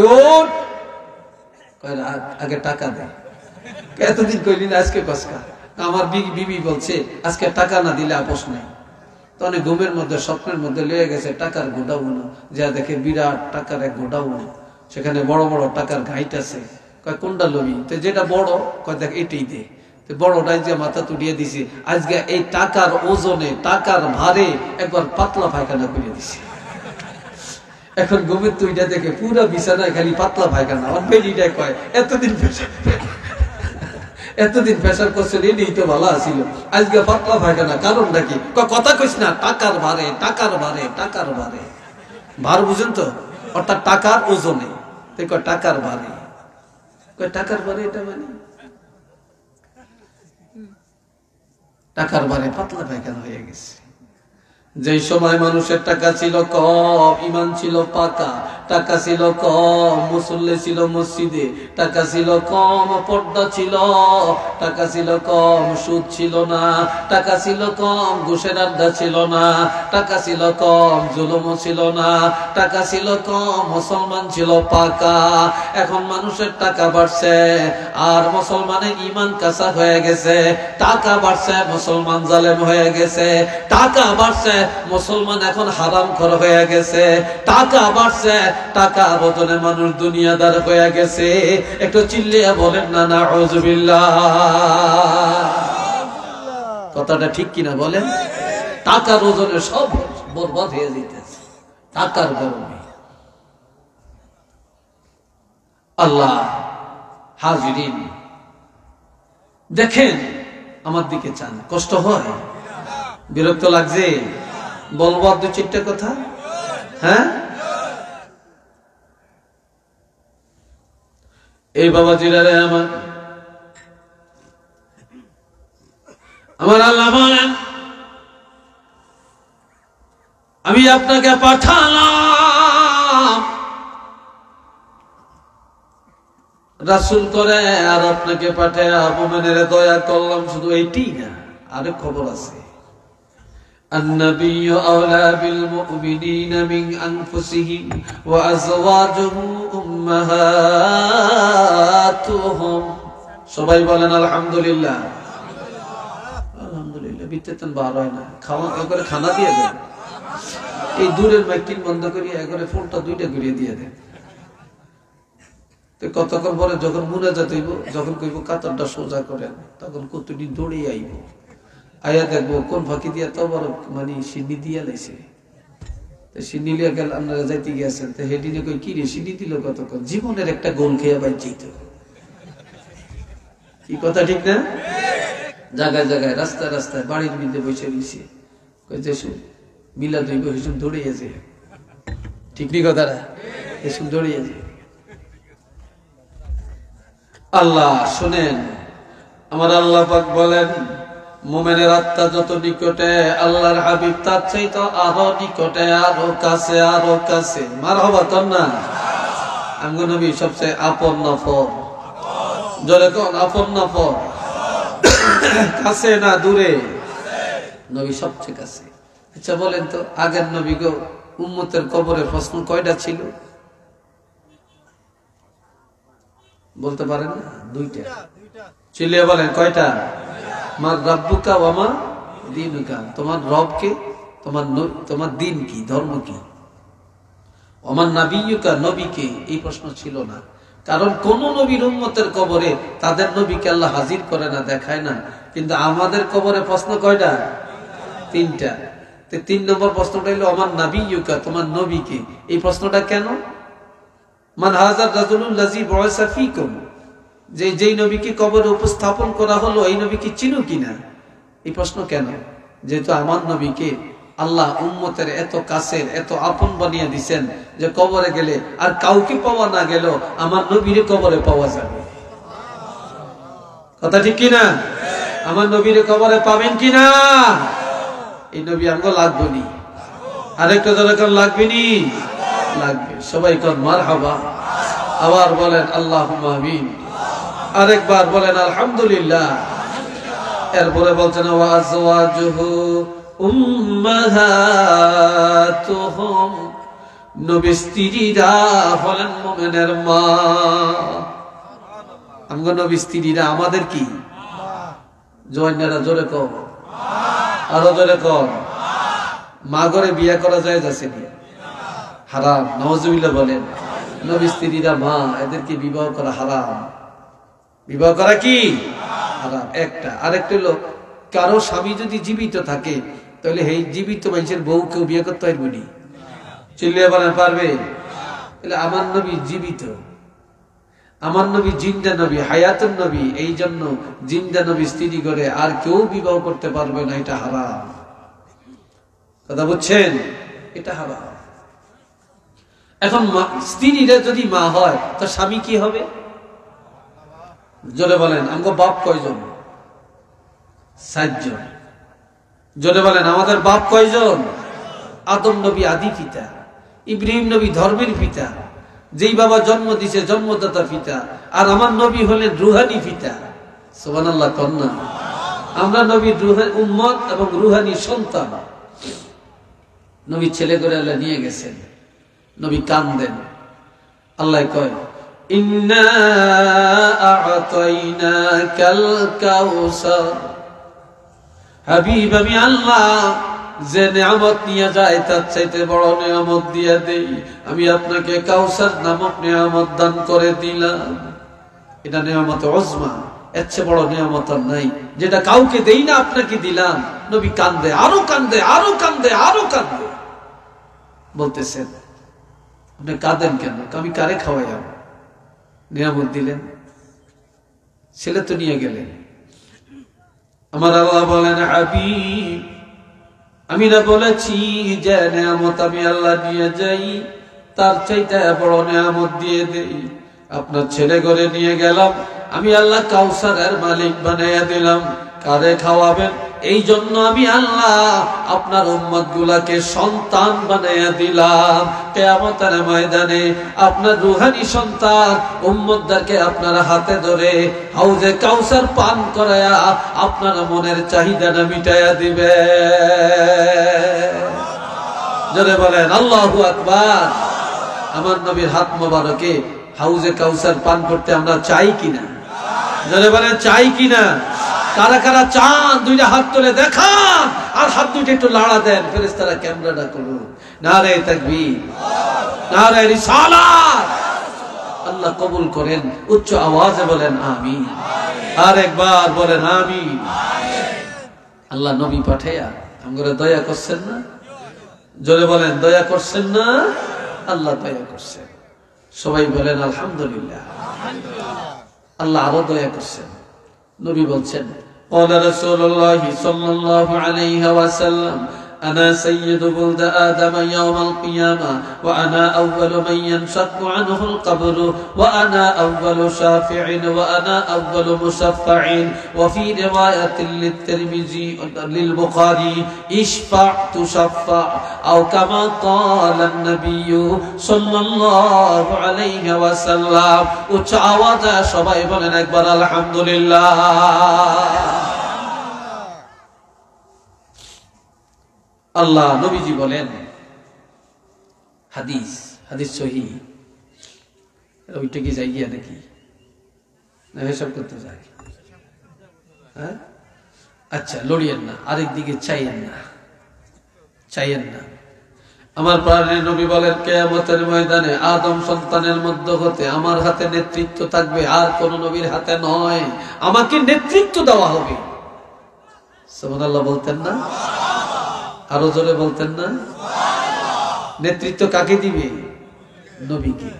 আগে টাকা দেয়। এতদিন কইলি না, আজকে কসকা। আমার বিবি বলছে আজকে টাকা না দিলে আপোষ নাই। তো অনেক ঘুমের মধ্যে স্বপ্নের মধ্যে লেগে গেছে টাকার গোডাউন, যা দেখে বিরাট টাকার এক গোডাউন। সেখানে বড় বড় টাকার ঘাইট আছে। কয় কোনটা লবি? তো যেটা বড়, কয় দেখ এটাই দে। বড়টাই যে মাথা তুলিয়ে দিছি, আজকে এই টাকার ওজনে, টাকার ভারে একবার পাতলা পায়খানা করে দিছি। এখন ঘুমের তুইটা দেখে পুরো বিছানায় খালি পাতলা পায়খানা। আমার বেডিটা কয় এতদিন পেশাব করছেন, এই তো ভালো আছিল, আজকে পাতলা পায়খানা, কারণটা কি? কথা কইস না, টাকার ভারে, টাকার ভারে, টাকার ভারে। ভার বুঝেন তো, অর্থাৎ টাকার ওজনে। টাকার ভারে, টাকার ভারে, এটা মানে টাকার ভারে পাতলা পায়খানা হয়ে গেছে। যেই সময় মানুষের টাকা ছিল কম, ইমান ছিল পাকা, টাকা ছিল কম, মুসল্লি ছিল মসজিদে, টাকা ছিল কম, পর্দা ছিল, টাকা ছিল কম, সুদ ছিল না, টাকা ছিল কম, ঘুষের আড্ডা ছিল না, টাকা ছিল কম, জুলুমও ছিল না, টাকা ছিল কম, মুসলমান ছিল পাকা। এখন মানুষের টাকা বাড়ছে আর মুসলমানের ইমান কাঁচা হয়ে গেছে। টাকা বাড়ছে, মুসলমান জালেম হয়ে গেছে। টাকা বাড়ছে, মুসলমান এখন হারামখোর হয়ে গেছে। টাকা বাড়ছে, টাকা বদলে মানুষ দুনিয়াদার হয়ে গেছে। একটু চিল্লিয়া বলেন না নাউযুবিল্লাহ। কথাটা ঠিক কিনা বলেন? টাকার ওজনে সব বরবাদ হয়ে যেতেছে, টাকার গরমে। আল্লাহ হাজিরিন, দেখেন আমার দিকে চান, কষ্ট হয়, বিরক্ত লাগছে, বলবো আর দু চারটা কথা। হ্যাঁ, এই বাবাজিরা রে আমার আল্লাহ বলেন, আমি আপনাকে পাঠালাম রাসূল করে, আর আপনাকে পাঠায় মুমিনের দয়া করলাম। শুধু এইটাই না, আরেক খবর আছে। النبي أولى بالمؤمنين من أنفسهم وأزواجه أمهاتهم। সবাই বলেন আলহামদুলিল্লাহ। আলহামদুলিল্লাহ বিতেতন বার হয় না, খাওয়া করে খানা দিয়ে দেন। এই দূরের মাইকিং বন্ধ করিয়ে একবারে ফোনটা দুইটা ঘুরিয়ে দিয়ে দেন। তো কতক্ষণ পরে যখন মুনাজাত হইব, যখন কইব কাতারটা সোজা করেন, তখন কতদিন দৌড়ে আইব, আয়া দেখবো কোন ফাঁকি দিয়া তো বড় মানে সিন্নি দিয়া লাইছে। সিন্নি লিয়া গেল, আপনারা যাইতে গিয়েছেন, তো হেডিনে কই কি রে সিন্নি দিল কতক্ষণ? জীবনের একটা গোল খেয়ে বাইচি তো। কি কথা ঠিক না? জায়গায় জায়গায়, রাস্তায় রাস্তায়, বাড়ির মধ্যে বসে রয়েছে, কই যে মিলা দইব, এসব দৌড়িয়েছে। ঠিক নি কথাটা? এসব দৌড়িয়েছে। আল্লাহ শুনেন, আমার আল্লাহ পাক বলেন, মুমিনের আত্মা যত নিকটে, আল্লাহর হাবিব তার চাইতে আরো নিকটে, আরো কাছে, আরো কাছে। মারহাবা কর না। আমগো নবী সবচেয়ে আপন নফর। জোরে কোন আপন নফর? কাছে না দূরে? নবী সবচেয়ে কাছে। আচ্ছা বলেন তো, আগের নবী গো উম্মতের কবরে প্রশ্ন কয়টা ছিল? বলতে পারেন না? দুইটা। চিল্লিয়ে বলেন কয়টা? মার রাব্বুকা ওয়া মা দীনুকা, তোমার রব কে, তোমার দিন কি, ধর্ম কি? ওমান নাবিয়্যুকা, নবী কে? এই প্রশ্ন ছিল না। কারণ কোন নবীর উম্মতের কবরে তাদের নবীকে আল্লাহ হাজির করে না, দেখায় না। কিন্তু আমাদের কবরে প্রশ্ন কয়টা? তিনটা। তো 3 নম্বর প্রশ্নটা হলো ওমান নাবিয়্যুকা, তোমার নবী কে? এই প্রশ্নটা কেন? মান হাযার রাজুলুল লাযী বুইসা ফীকুম, যেই নবীকে কবরে উপস্থাপন করা হলো, এই নবীকে চিনো কিনা? এই প্রশ্ন কেন? যেহেতু আমার নবীকে আল্লাহ উম্মতের এত কাছের, এত আপন বানিয়ে দিচ্ছেন যে কবরে গেলে আর কাউকে পাওয়া না গেল, আমার নবীরে কবরে পাওয়া যাবে। কথা ঠিক কিনা? আমার নবীরে কবরে পাবেন কিনা? এই নবী আমগো লাগবে নি, আরেকটা দরকার লাগবে নি, লাগবে। সবাই কর মারহাবা। আবার বলেন আল্লাহুম্মা আমিন। আরেকবার বলেন আলহামদুলিল্লাহ। এরপরে বলছেন ওয়া আজওয়াজুহু উম্মাহাতুহুম, নবী স্ত্রীরা হলেন মুমিনের মা। আমগো নবী স্ত্রীরা আমাদের কি? জওয়ানেরা জোরে কও, আরো জোরে কও। মা ঘরে বিয়ে করা যায় যাচ্ছে না, হারাম। নাউজুবিল্লাহ বলেন। নবী স্ত্রীরা মা, এদেরকে বিবাহ করা হারাম। বিবাহ করা কি হারাম একটা। আরেকটা হলো কারো স্বামী যদি জীবিত থাকে তাহলে এই জীবিত মানুষের বউ কেউ বিয়ে করতে পারবে না। চিল্লিয়ে বলেন পারবে? তাহলে আমার নবী জীবিত, আমার নবী জিন্দা নবী, হায়াতুন নবী, এই জন্য জিন্দা নবী স্ত্রী করে আর কেউ বিবাহ করতে পারবে না, এটা হারাম। কথা বুঝছেন? এটা হারাম। এখন স্ত্রীরা যদি মা হয় তো স্বামী কি হবে? জোরে বলেন। আমাকে বাপ কয়জন? 7 জন। জোরে বলেন আমাদের বাপ কয়জন? আদম নবী আদি পিতা, ইব্রাহিম নবী ধর্মের পিতা, যেই বাবা জন্ম দিছে জন্মদাতা পিতা, আর আমার নবী হলেন রুহানি পিতা। সুবহানাল্লাহ কন্যা। আমরা নবীর উম্মত এবং রুহানি সন্তান। নবী ছেলে করে আল্লাহ নিয়ে গেছেন, নবী কান্দেন। আল্লাহ কয় ইন্না আ'তাইনাকাল কাউসার। হাবিব আমি আল্লাহ যে নিয়ামত নিয়ে যায় তার চাইতে বড় নিয়ামত দিয়ে দেই। আমি আপনাকে কাউসার নামক নিয়ামত দান করে দিলাম। এটা নিয়ামত উজমা, এর চেয়ে বড় নিয়ামত আর নাই, যেটা কাউকে দেই না আপনাকে দিলাম। নবী কান্দে, আরো কান্দে, আরো কান্দে, আরো কান্দে। বলতেছেন আপনি কাঁদেন কেন? আমি কারে খাওয়াই? নিয়ামত দিলেন, ছেলে তো নিয়ে গেলেন। আমার আল্লাহ বলেন হাবিব আমি না বলেছি যে নিয়ামত আমি আল্লাহ নিয়ে যাই তার চাইতে বড় নিয়ামত দিয়ে দেই। আপনার ছেলে ঘরে নিয়ে গেলাম, আমি আল্লাহ কাউসারের মালিক বানাইয়া দিলাম। কারে খাওয়াবেন? এই জন্য আমি আল্লাহ আপনার উম্মত গুলাকে সন্তান বানাইয়া দিলাম। কিয়ামতের ময়দানে আপনার রুহানি সন্তান উম্মতদেরকে আপনার হাতে ধরে হাউজে কাউসার পান করায়া আপনার মনের চাহিদাটা মিটাইয়া দিবে। জোরে বলেন আল্লাহু আকবার। আমার নবীর হাত মোবারকে হাউজে কাউসার পান করতে আমরা চাই কিনা? জোরে বলেন চাই কিনা? কারা কারা চান দুইটা হাত তুলে দেখান, আর হাত দুইটা একটু লাড়া দেন। ফেরেশতারা ক্যামেরাটা করুন। নারে তাকবীর, নারে রিসালাত। আল্লাহ কবুল করেন। উচ্চ আওয়াজে বলেন আমিন। আর একবার বলেন আমিন। আল্লাহ নবী পাঠাইয়া আমগরে দয়া করছেন না? জোরে বলেন দয়া করছেন না? আল্লাহ দয়া করছেন। সবাই বলেন আলহামদুলিল্লাহ। আল্লাহ আরো দয়া করছেন। নবী বলছেন قال رسول الله صلى الله عليه وسلم أنا سيد ولد آدم يوم القيامة وأنا أول من ينشق عنه القبر وأنا أول شافع وأنا أول مشفع وفي رواية للترمذي للبخاري اشفع تشفع أو كما قال النبي صلى الله عليه وسلم উচ্চ আওয়াজে সবাই বলেন একবার আলহামদুলিল্লাহ। আল্লাহ নবীজি বলেন হাদিস, হাদিস সহিহ। ওইটা কি যাই গিয়া নাকি না হিসাব করতে যাই? হ্যাঁ আচ্ছা, লড়িয়েন না, আরেক দিকে চাইয়েন না, চাইয়েন না। আমার প্রাণের নবী বলেন কিয়ামতের ময়দানে আদম সন্তানের মধ্য হতে আমার হাতে নেতৃত্ব থাকবে, আর কোন নবীর হাতে নয়। আমাকে নেতৃত্ব দেওয়া হবে। সুবহানাল্লাহ বলতেন না? আরো জোরে বলতেন না? নেতৃত্ব কাকে দিবে? নবীকে।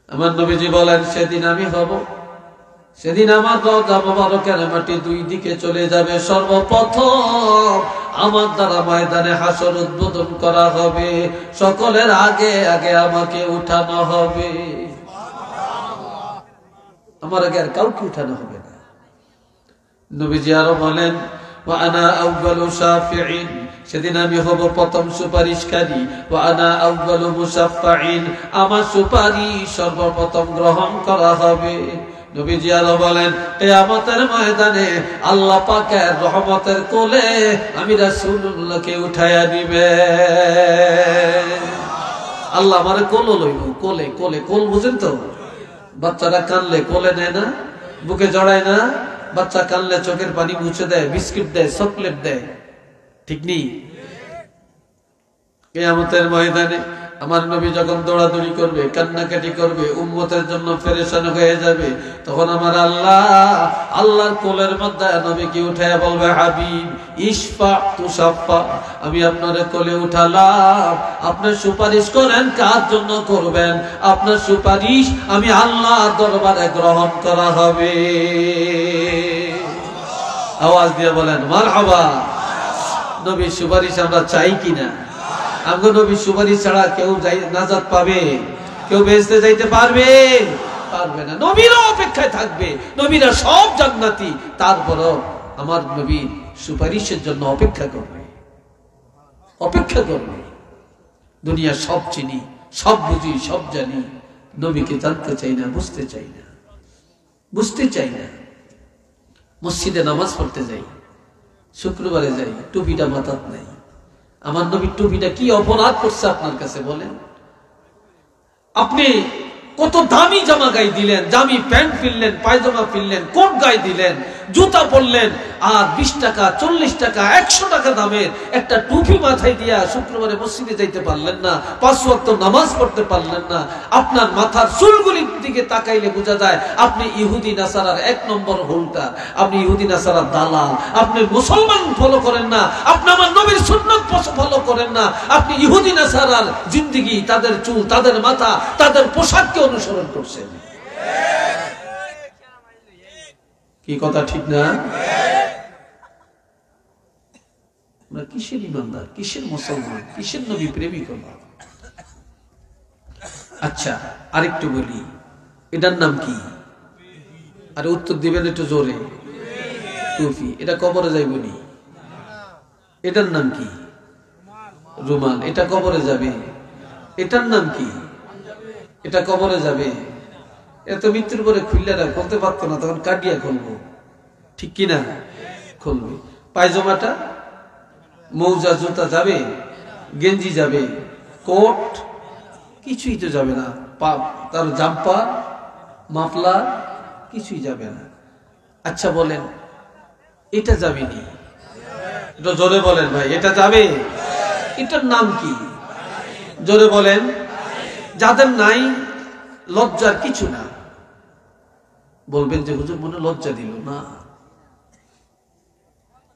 আমার নবীজি বলেন সেদিন আমি হব, সেদিন আমার রওজা মুবারকের মাটি দুই দিকে চলে যাবে। সর্বপ্রথম আমার দ্বারা ময়দানে হাসর উদ্বোধন করা হবে। সকলের আগে আগে আমাকে উঠানো হবে। আমার আগে আর কাউকে উঠানো হবে না। নবীজি আরো বলেন ওয়া আনা আউয়ালু শাফিঈন, সেদিন আমি হব প্রথম সুপারিশকারী। ওয়া আনা আউয়ালু মুশাফফাঈন, আমার সুপারিশ সর্বপ্রথম গ্রহণ করা হবে। নবীজি আরো বলেন কিয়ামতের ময়দানে আল্লাহ পাকের রহমতের কোলে আমি রাসূলুল্লাহকে উঠাইয়া দিবে। আল্লাহ আমারে কোলে লইব। কোলে কোলে কোল বুঝেন তো? বাচ্চারা কানলে কোলে নেয় না, বুকে জড়ায় না। বাচ্চা কানলে চোখের পানি মুছে দেয়, বিস্কিট দেয়, চকলেট দেয়, ঠিক নেই? কিয়ামতের ময়দানে আমার নবী যখন দৌড়াদৌড়ি করবে, কান্নাকাটি করবে, উম্মতের জন্য পেরেশান হয়ে যাবে, তখন আমার আল্লাহর কোলের মধ্যে নবীকে উঠায় বলবে, হাবিব ইশফা তুশাফা, আমি আপনার কোলে উঠালাম, আপনার সুপারিশ করেন, কার জন্য করবেন? আপনার সুপারিশ আমি আল্লাহর দরবারে গ্রহণ করা হবে। আওয়াজ দিয়ে বলেন মারহাবা। নবীর সুপারিশ আমরা চাই কিনা? আমগো নবীর সুপারিশ ছাড়া কেউ নাজাত পাবে? কেউ বেহেশতে যাইতে পারবে? পারবে না। নবীরা অপেক্ষায় থাকবে, নবীরা সব জান্নাতি, তারপরও আমার নবীর সুপারিশের জন্য অপেক্ষা করবে, অপেক্ষা করবে। দুনিয়া সব চিনি, সব বুঝি, সব জানি, নবীকে জানতে চাই না, বুঝতে চাই না, বুঝতে চাই না। মসজিদে নামাজ পড়তে যাই, শুক্রবারে যাই, টুপিটা মাথাত নাই। আমার নবীর টুপিটা কি অপরাধ করছে আপনার কাছে বলেন? আপনি কত দামি জামা গায়ে দিলেন, দামি প্যান্ট ফিরলেন, পায়জামা ফিরলেন, কোট গায়ে দিলেন, জুতা পরলেন, আর 20 টাকা 40 টাকা 100 টাকা দামের একটা টুপি মাথায় দিয়া শুক্রবারে মসজিদে যাইতে পারলেন না, 5 ওয়াক্ত নামাজ পড়তে পারলেন না। আপনার মাথার চুলগুলির দিকে তাকাইলে বোঝা যায় আপনি ইহুদি নাসারার 1 নম্বর হোল্ডার, আপনি ইহুদি নাসারার দালাল। আপনি মুসলমান ফলো করেন না, আপনি আমার নবীর সুন্নাত ফলো করেন না, আপনি ইহুদি নাসারার জিন্দেগি, তাদের চুল, তাদের মাথা, তাদের পোশাককে অনুসরণ করছেন। কি কথা ঠিক না? আমরা কিসের ইমানদার, কিসের মুসলমান, কিসের নবী প্রেমিক হলাম? আচ্ছা আরেকটু বলি, এটার নাম কি? আরে উত্তর দিবেন একটু জোরে। টুপি। এটা কবরে যাইবনি। এটার নাম কি? রুমাল। এটা কবরে যাবে। এটার নাম কি? এটা কবরে যাবে। এত মৃত্যুর পরে খুললে না, খুলতে পারতো না, তখন কাটিয়া খুলবো, ঠিক কিনা? খুলবে। পায়জামাটা, মৌজা, জুতা যাবে, গেঞ্জি যাবে, কোট কিছুই তো যাবে না, তার জাম্পার, মাফলার কিছুই যাবে না। আচ্ছা বলেন এটা যাবেনি? এটা জোরে বলেন ভাই, এটা যাবে? এটার নাম কি? জোরে বলেন। যাদের নাই লজ্জার কিছু না। বলবেন যে হুজুর মনে লজ্জা দিল না।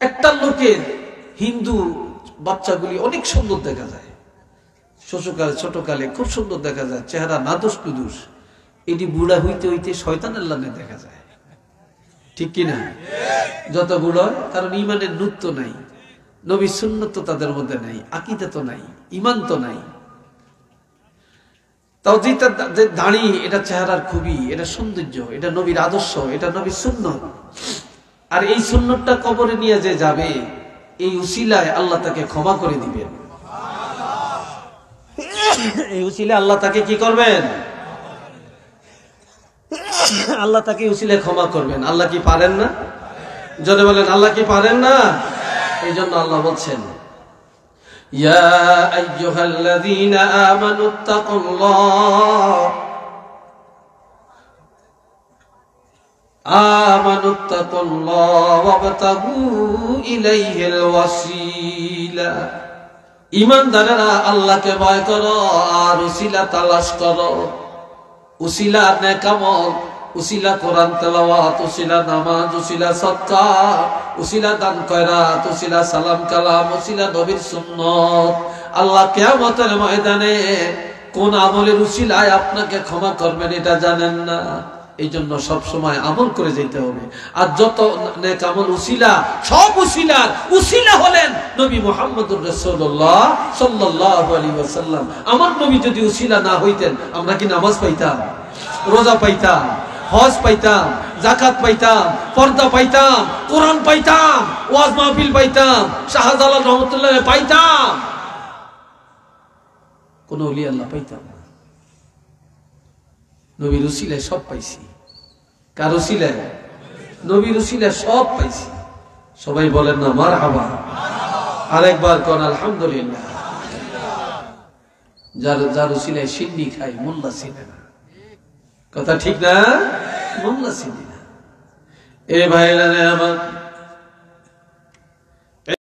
একটা লোকের হিন্দু বাচ্চাগুলি অনেক সুন্দর দেখা যায়, ছোটকালে খুব সুন্দর দেখা যায়, চেহারা নাদুস নুদুস, এটি বুড়া হইতে হইতে শয়তানের লানে দেখা যায়, ঠিক কিনা? যত বুড়ো, কারণ ইমানের নূর তো নাই, নবী সুন্নত তো তাদের মধ্যে নাই, আকীদা তো নাই, ইমান তো নাই। তাও যে দাড়ি, এটা চেহারার খুবই, এটা সৌন্দর্য, এটা নবীর আদর্শ, এটা নবীর সুন্নত। আর এই সুন্নতটা কবরে নিয়ে যে যাবে, এই উসিলায় আল্লাহ তাকে ক্ষমা করে দিবেন। এই উসিলায় আল্লাহ তাকে কি করবেন? আল্লাহ তাকে উসিলায় ক্ষমা করবেন। আল্লাহ কি পারেন না? যদি বলেন আল্লাহ কি পারেন না? এই জন্য আল্লাহ বলছেন, ইয়া আইয়ুহাল্লাযীনা আমানুত্তাকুল্লাহ ওয়াবতাগু ইলাইহিল ওয়াসিলা। ঈমানদারেরা আল্লাহকে ভয় করো আর উসিলা তালাশ করো। উসিলা নেক আমল, উসিলা কোরআন তেলাওয়াত, উসিলা নামাজ, উসিলা সাদকা, উসিলা দান খয়রাত, উসিলা সালাম কালাম, উসিলা নবীর সুন্নাত। আল্লাহ কিয়ামতের ময়দানে কোন আমলের উসিলায় আপনাকে ক্ষমা করবেন এটা জানেন না। এই জন্য সব সময় আমল করে যেতে হবে। আর যত নেক আমল উসিলা, সব উসিলার উসিলা হলেন নবী মুহাম্মদুর রাসূলুল্লাহ সাল্লাল্লাহু আলাইহি ওয়াসাল্লাম। আমার নবী যদি উসিলা না হইতেন, আমরা কি নামাজ পাইতাম, রোজা পাইতাম, হজ পাইতাম, যাকাত পাইতাম, পর্দা পাইতাম, কোরআন পাইতাম, ওয়াজ মাহফিল পাইতাম, শাহজালাল রহমাতুল্লাহ পাইতাম? কোন ওলি আল্লাহ পাইতাম না। নবীর উসিলায় সব পাইছি। কার উসিলায়? নবীর উসিলায় সব পাইছি। সবাই বলেন না মারহাবা। আরেকবার কোন আলহামদুলিল্লাহ। যার উসিলায় সিন্নি খাই, মোল্লা চিনে না। কথা ঠিক না? মোল্লা চিনি না। এ ভাইরা আমার,